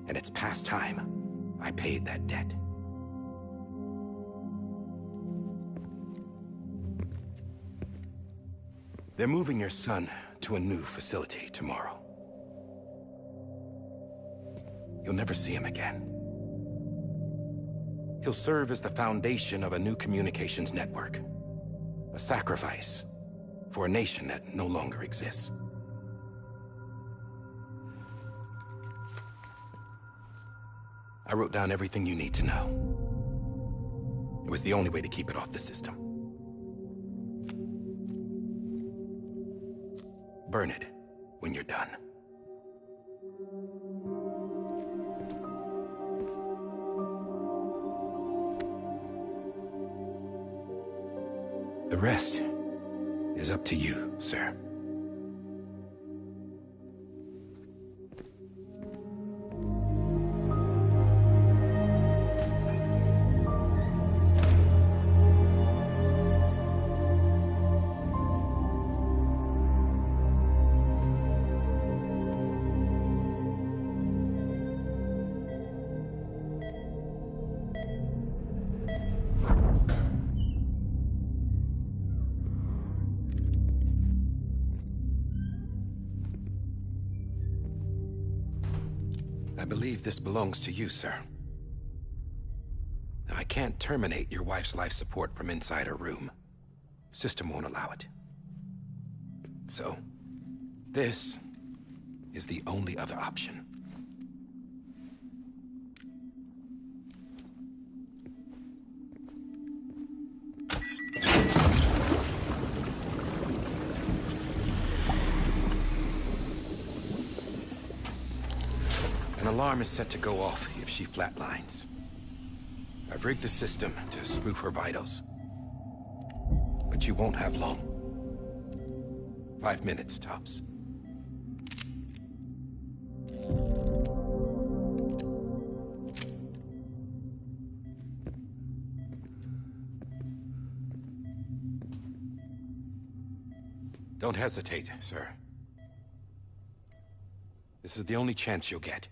And it's past time I paid that debt. They're moving your son to a new facility tomorrow. You'll never see him again. He'll serve as the foundation of a new communications network. A sacrifice for a nation that no longer exists. I wrote down everything you need to know. It was the only way to keep it off the system. Burn it when you're done. The rest is up to you, sir. I believe this belongs to you, sir. I can't terminate your wife's life support from inside her room. System won't allow it. So, this is the only other option. An alarm is set to go off if she flatlines. I've rigged the system to spoof her vitals. But you won't have long. 5 minutes, tops. Don't hesitate, sir. This is the only chance you'll get.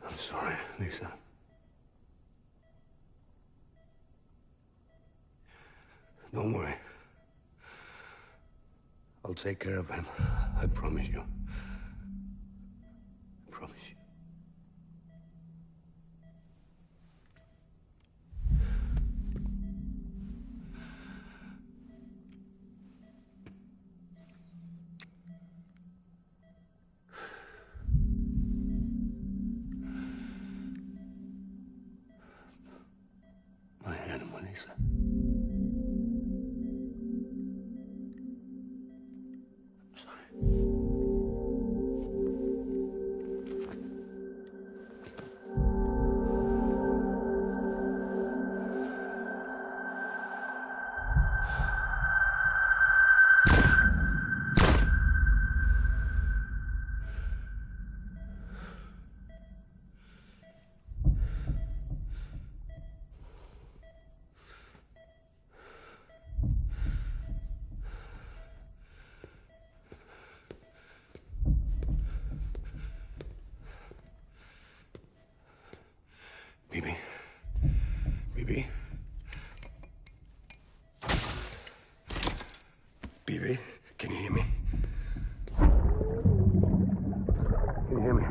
I'm sorry, Lisa. Don't worry. I'll take care of him. I promise you. I promise you. My animal, Lisa. I'm sorry. Bibi. Bibi. Bibi, can you hear me? Can you hear me?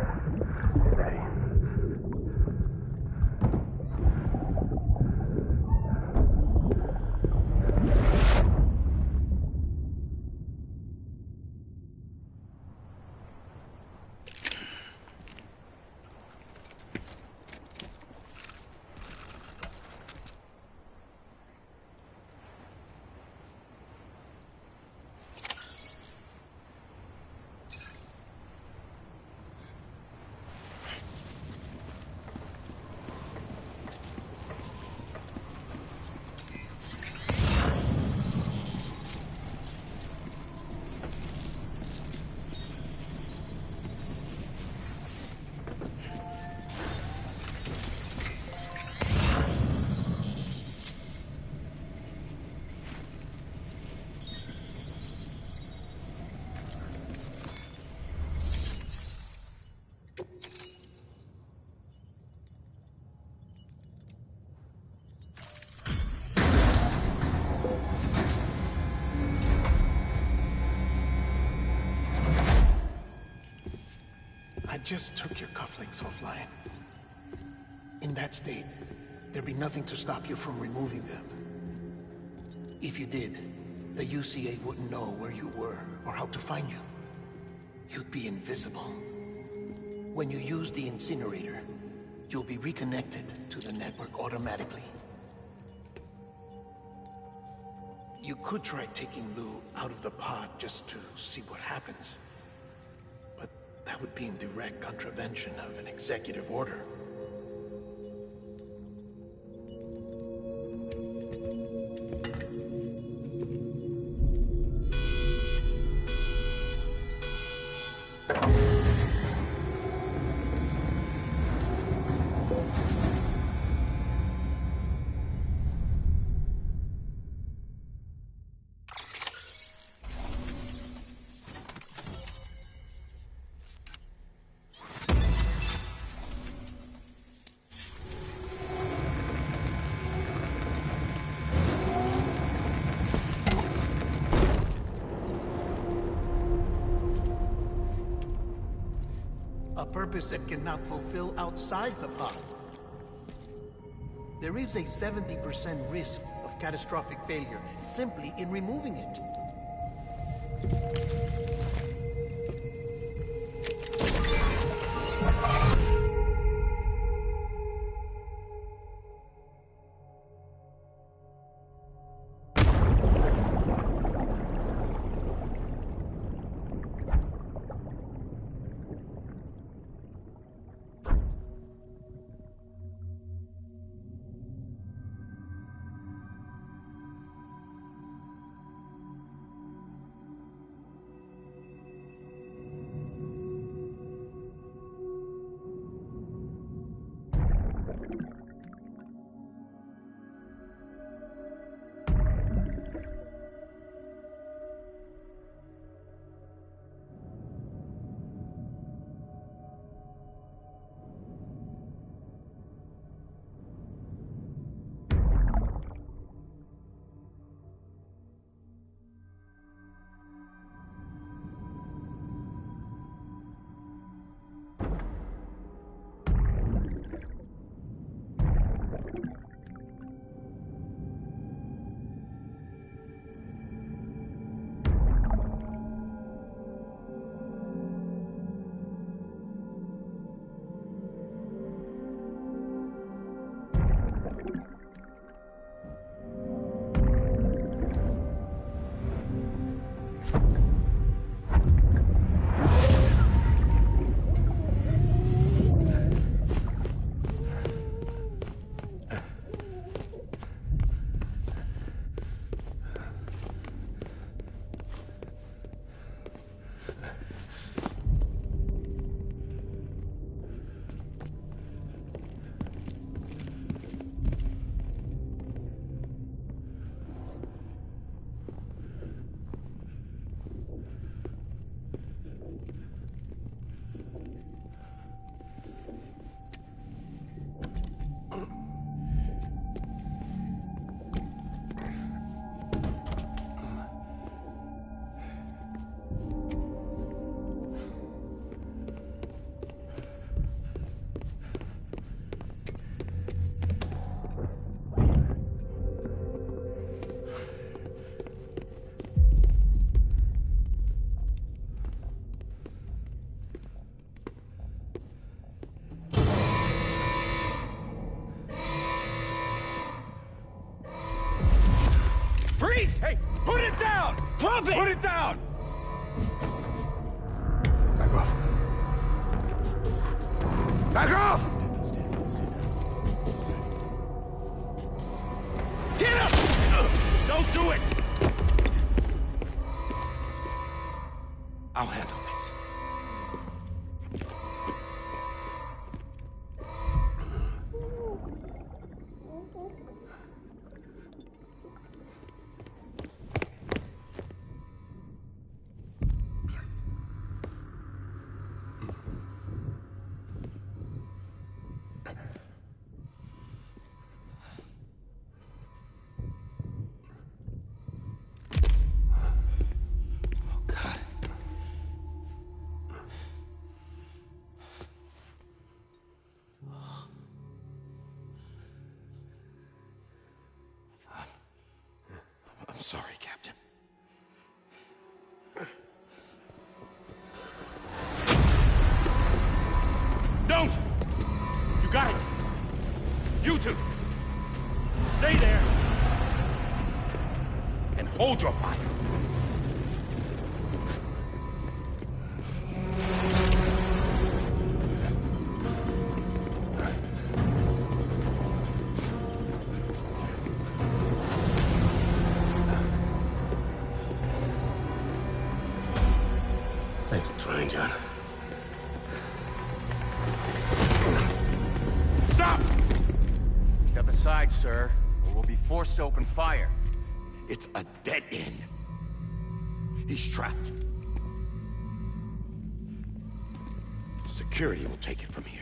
Steady. just took your cufflinks offline. In that state, there'd be nothing to stop you from removing them. If you did, the UCA wouldn't know where you were or how to find you. You'd be invisible. When you use the incinerator, you'll be reconnected to the network automatically. You could try taking Lou out of the pod just to see what happens. But that would be in direct contravention of an executive order. A purpose that cannot fulfill outside the pod. There is a 70% risk of catastrophic failure simply in removing it. Freeze! Hey, put it down! Drop it! Put it down! Back off. Back off! Get up! Don't do it! I'll handle this. sorry, Captain. Don't! You got it! You two! Stay there! And hold your fire! Thanks for trying, John. Stop! Step aside, sir, or we'll be forced to open fire. It's a dead end. He's trapped. Security will take it from here.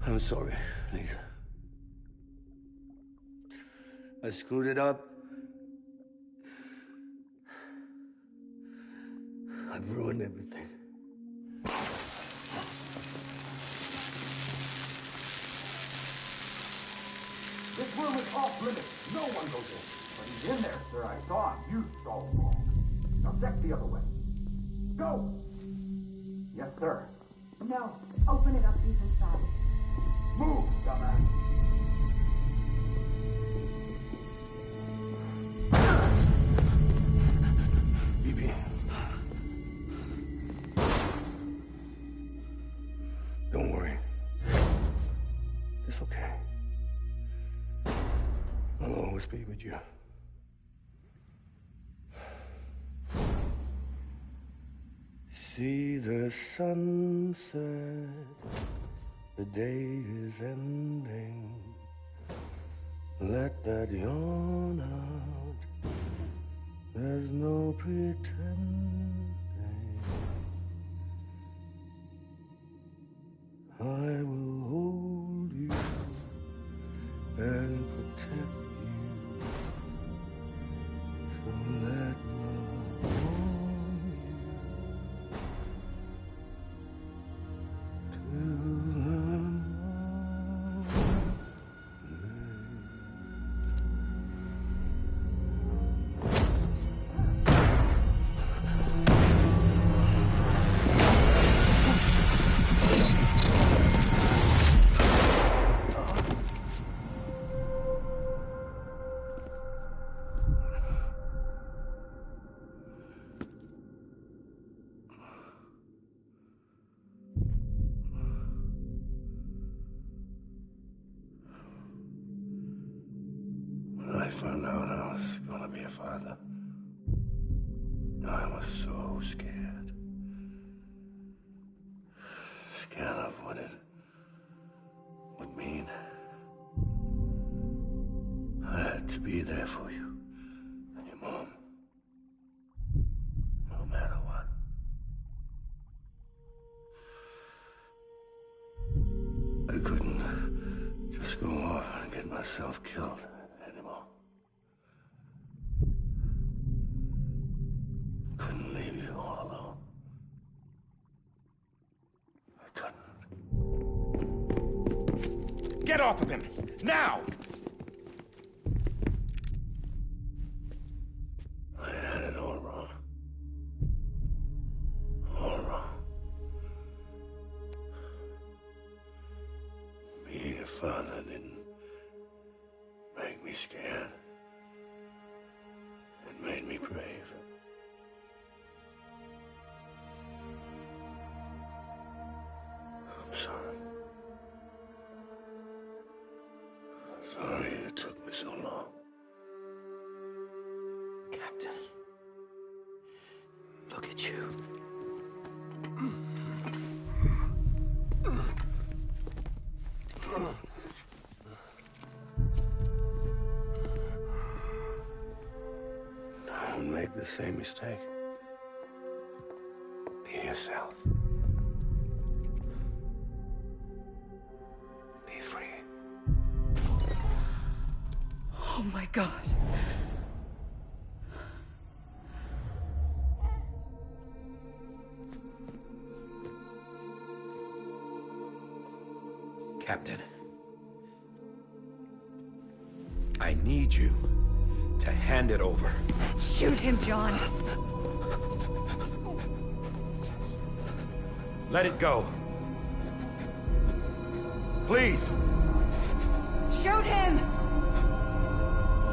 I'm sorry, Lisa. I screwed it up. I've ruined everything. This room is off limits. No one goes in. But he's in there, sir. I saw him. You saw him wrong. Now check the other way. Go! Yes, sir. No. Open it up deep inside. Move, dumbass. Bibi. Don't worry. It's okay. I'll always be with you. See the sunset, the day is ending. Let that yawn out, there's no pretending. I will hold you and protect you. So let love warm you till the morning. When I found out I was gonna be a father, I was so scared. Scared of what it would mean. I had to be there for you and your mom. myself killed anymore. Couldn't leave you all alone. I couldn't. Get off of him! Now! I had it all wrong. All wrong. Being a father didn't make me scared. It made me brave. I'm sorry. Sorry it took me so long. Captain, look at you. Don't make the same mistake. Be yourself. Be free. Oh my God. Captain, I need you to hand it over. Shoot him, John. Let it go. Please. Shoot him!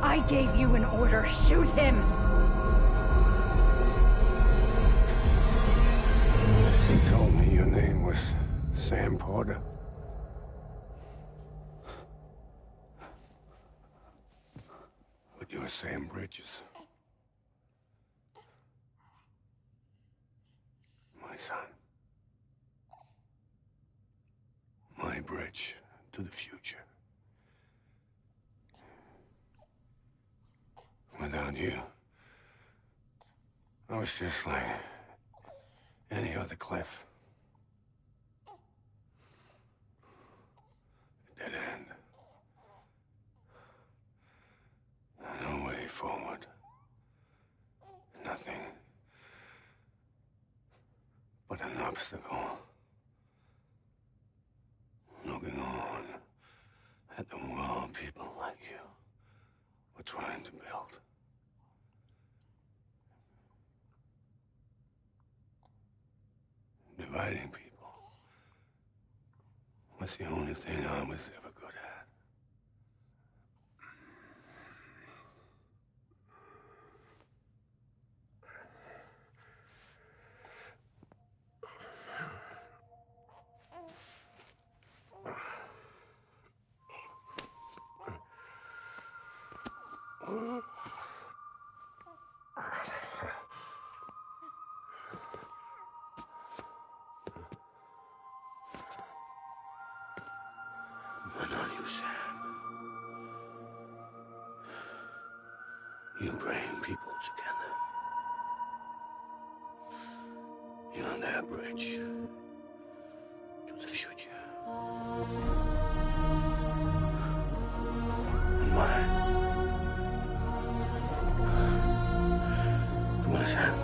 I gave you an order. Shoot him! He told me your name was Sam Porter. But you're Sam Bridges. My son. My bridge to the future. Without you, I was just like any other Cliff. Dead end. No way forward. Nothing but an obstacle. Looking on at the world people like you were trying to build. Dividing people was the only thing I was ever good at. But not you, Sam. You bring people together. You're their bridge to the future. And mine. Come on, Sam.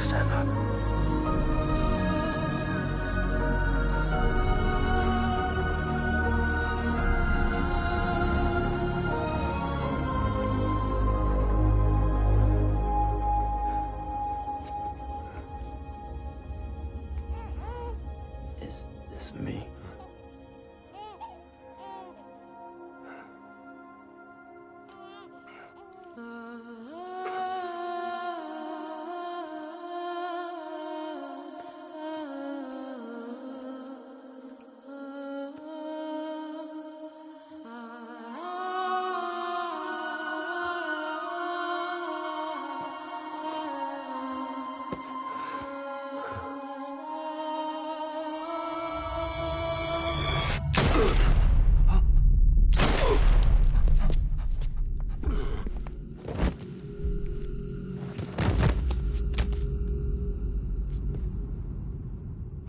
Stand up. Is this me?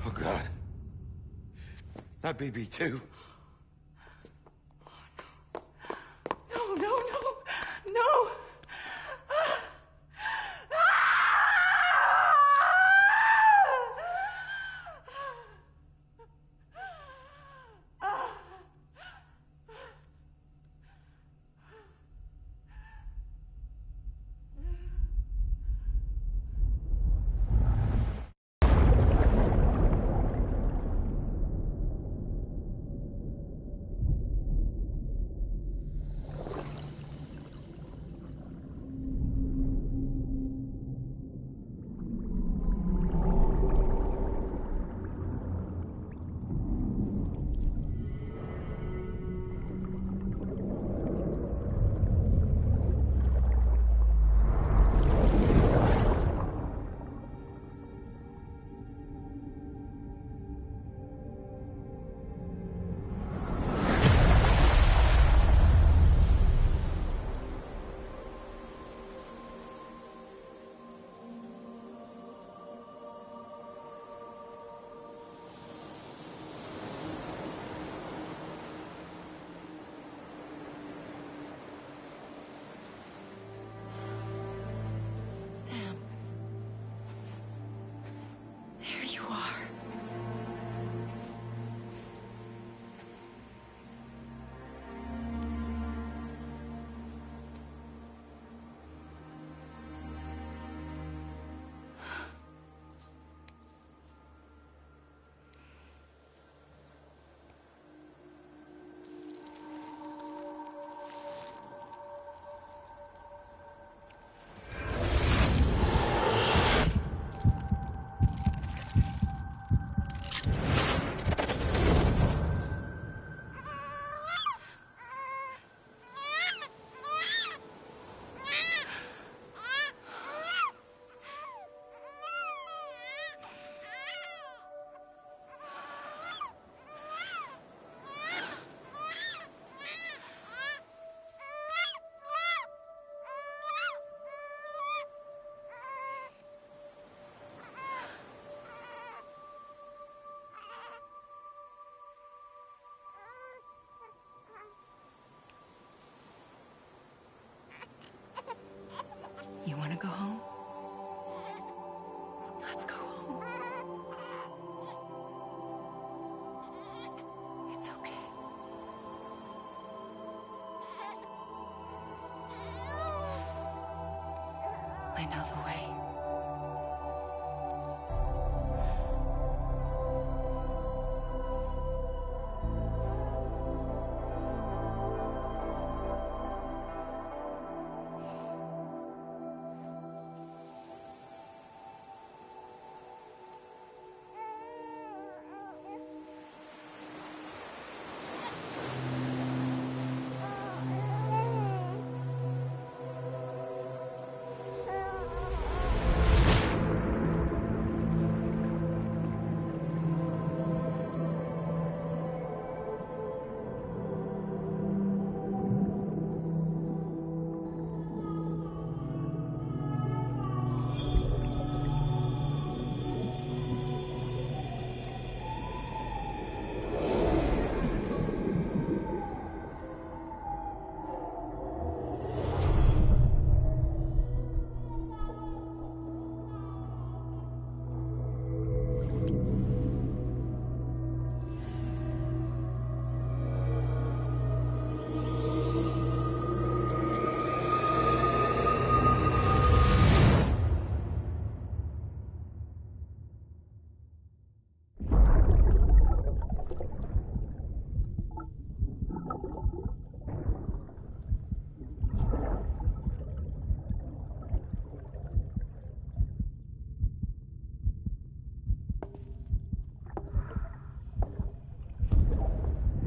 Oh, God. Not BB2. I know the way.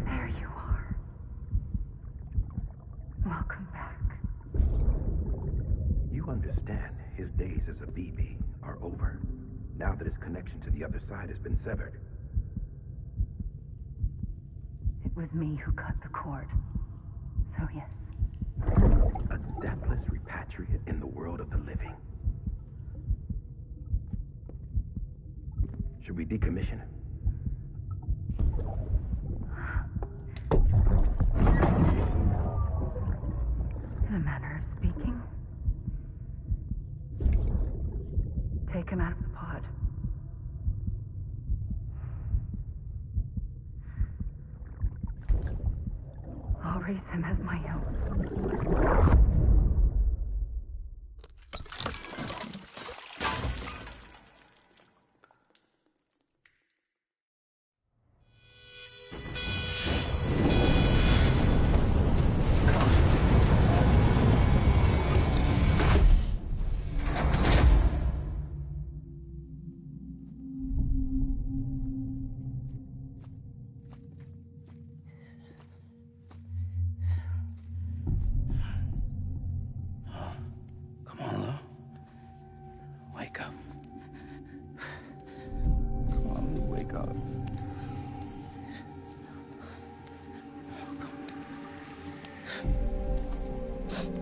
There you are. Welcome back. You understand his days as a BB are over, now that his connection to the other side has been severed. It was me who cut the cord. So yes. A deathless repatriate in the world of the living. Should we decommission him? In a manner of speaking. Take him out of the pod. I'll raise him as my own. Come on, Lou. Wake up. Come on, Lou, wake up.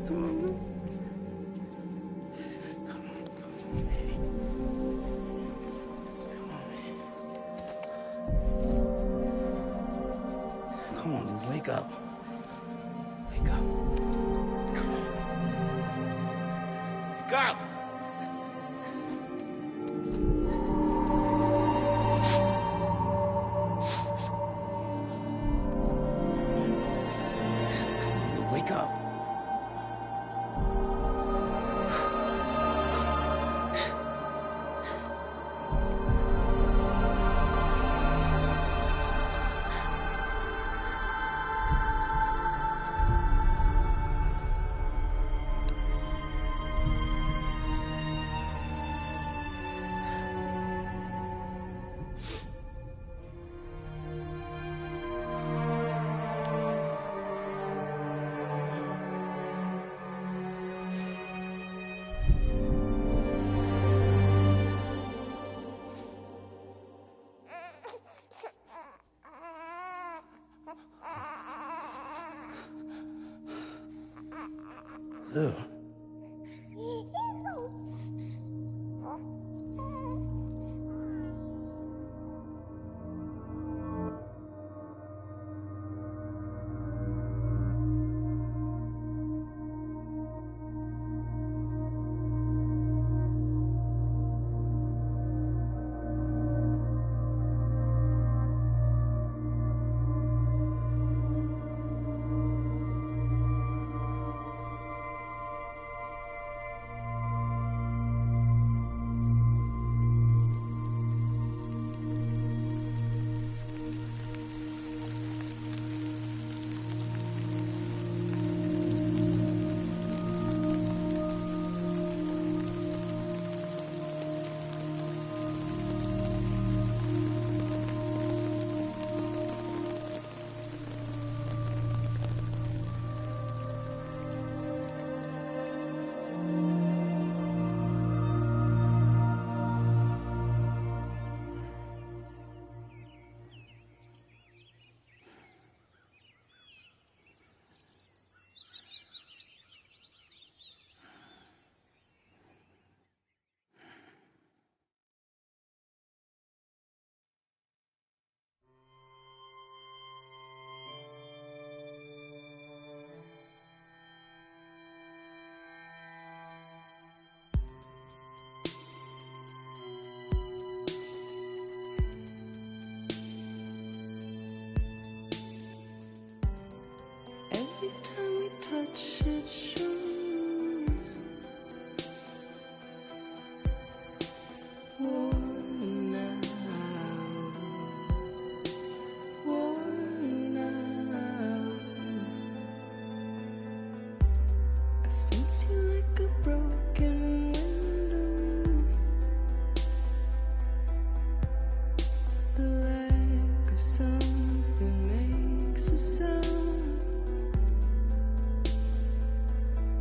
Come on, Lou. Come on, Lou, wake up. Wake up. Come on. Wake up! Wake up. Lou. Worn out, worn out. I sense you like a broken window. The lack of something makes a sound.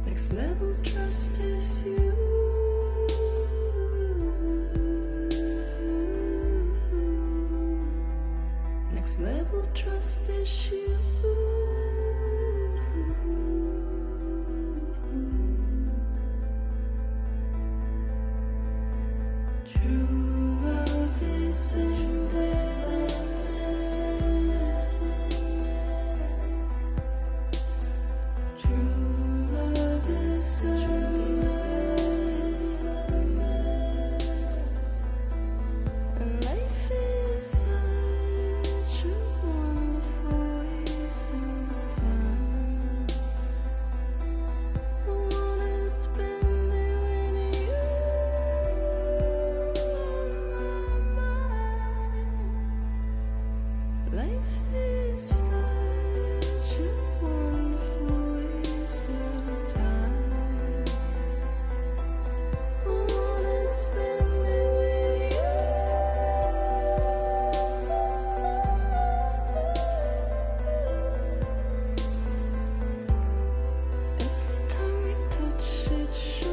Next level trust is you. Next level trust is you. True love is endless. True love is endless. And life is such a wonderful waste of time. I wanna spend it with you on my mind. Life is such a wonderful waste of time. I wanna spend it with you. Every time we touch it shows.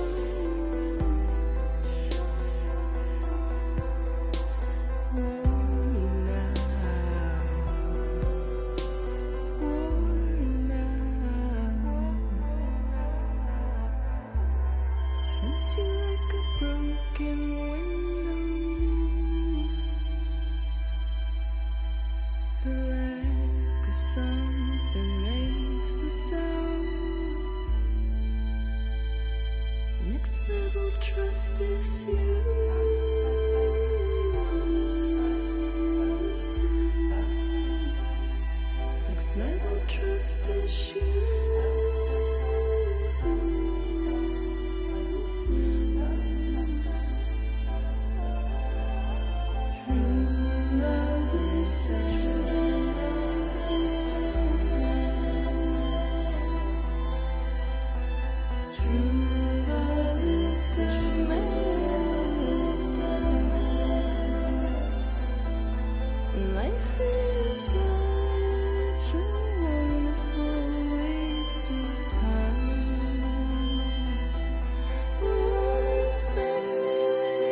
Worn out, worn out. Sense you like a broken window. The lack of something makes the sound. Next level trust is you. Next level trust is you. True love is endless. True love is endless. Life is such a wonderful waste of time. I wanna spend it with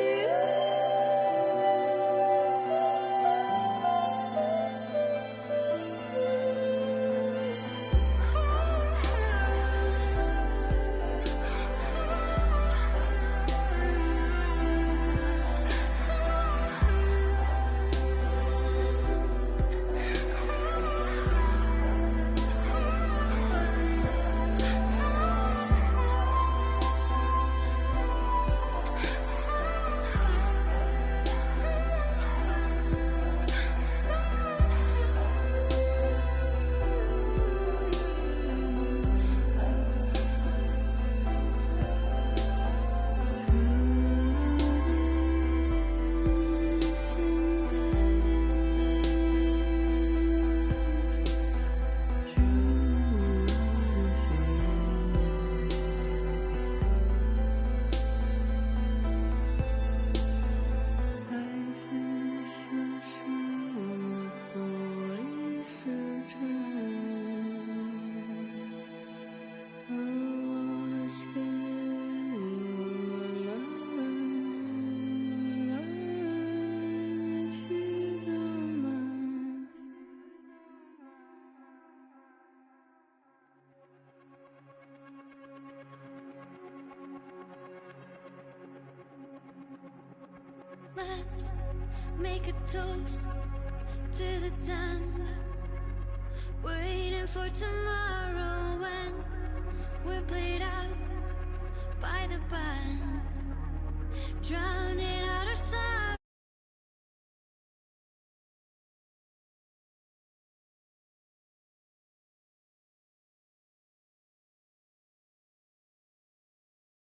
Let's make a toast to the time waiting for tomorrow when we're played out by the band, drowning out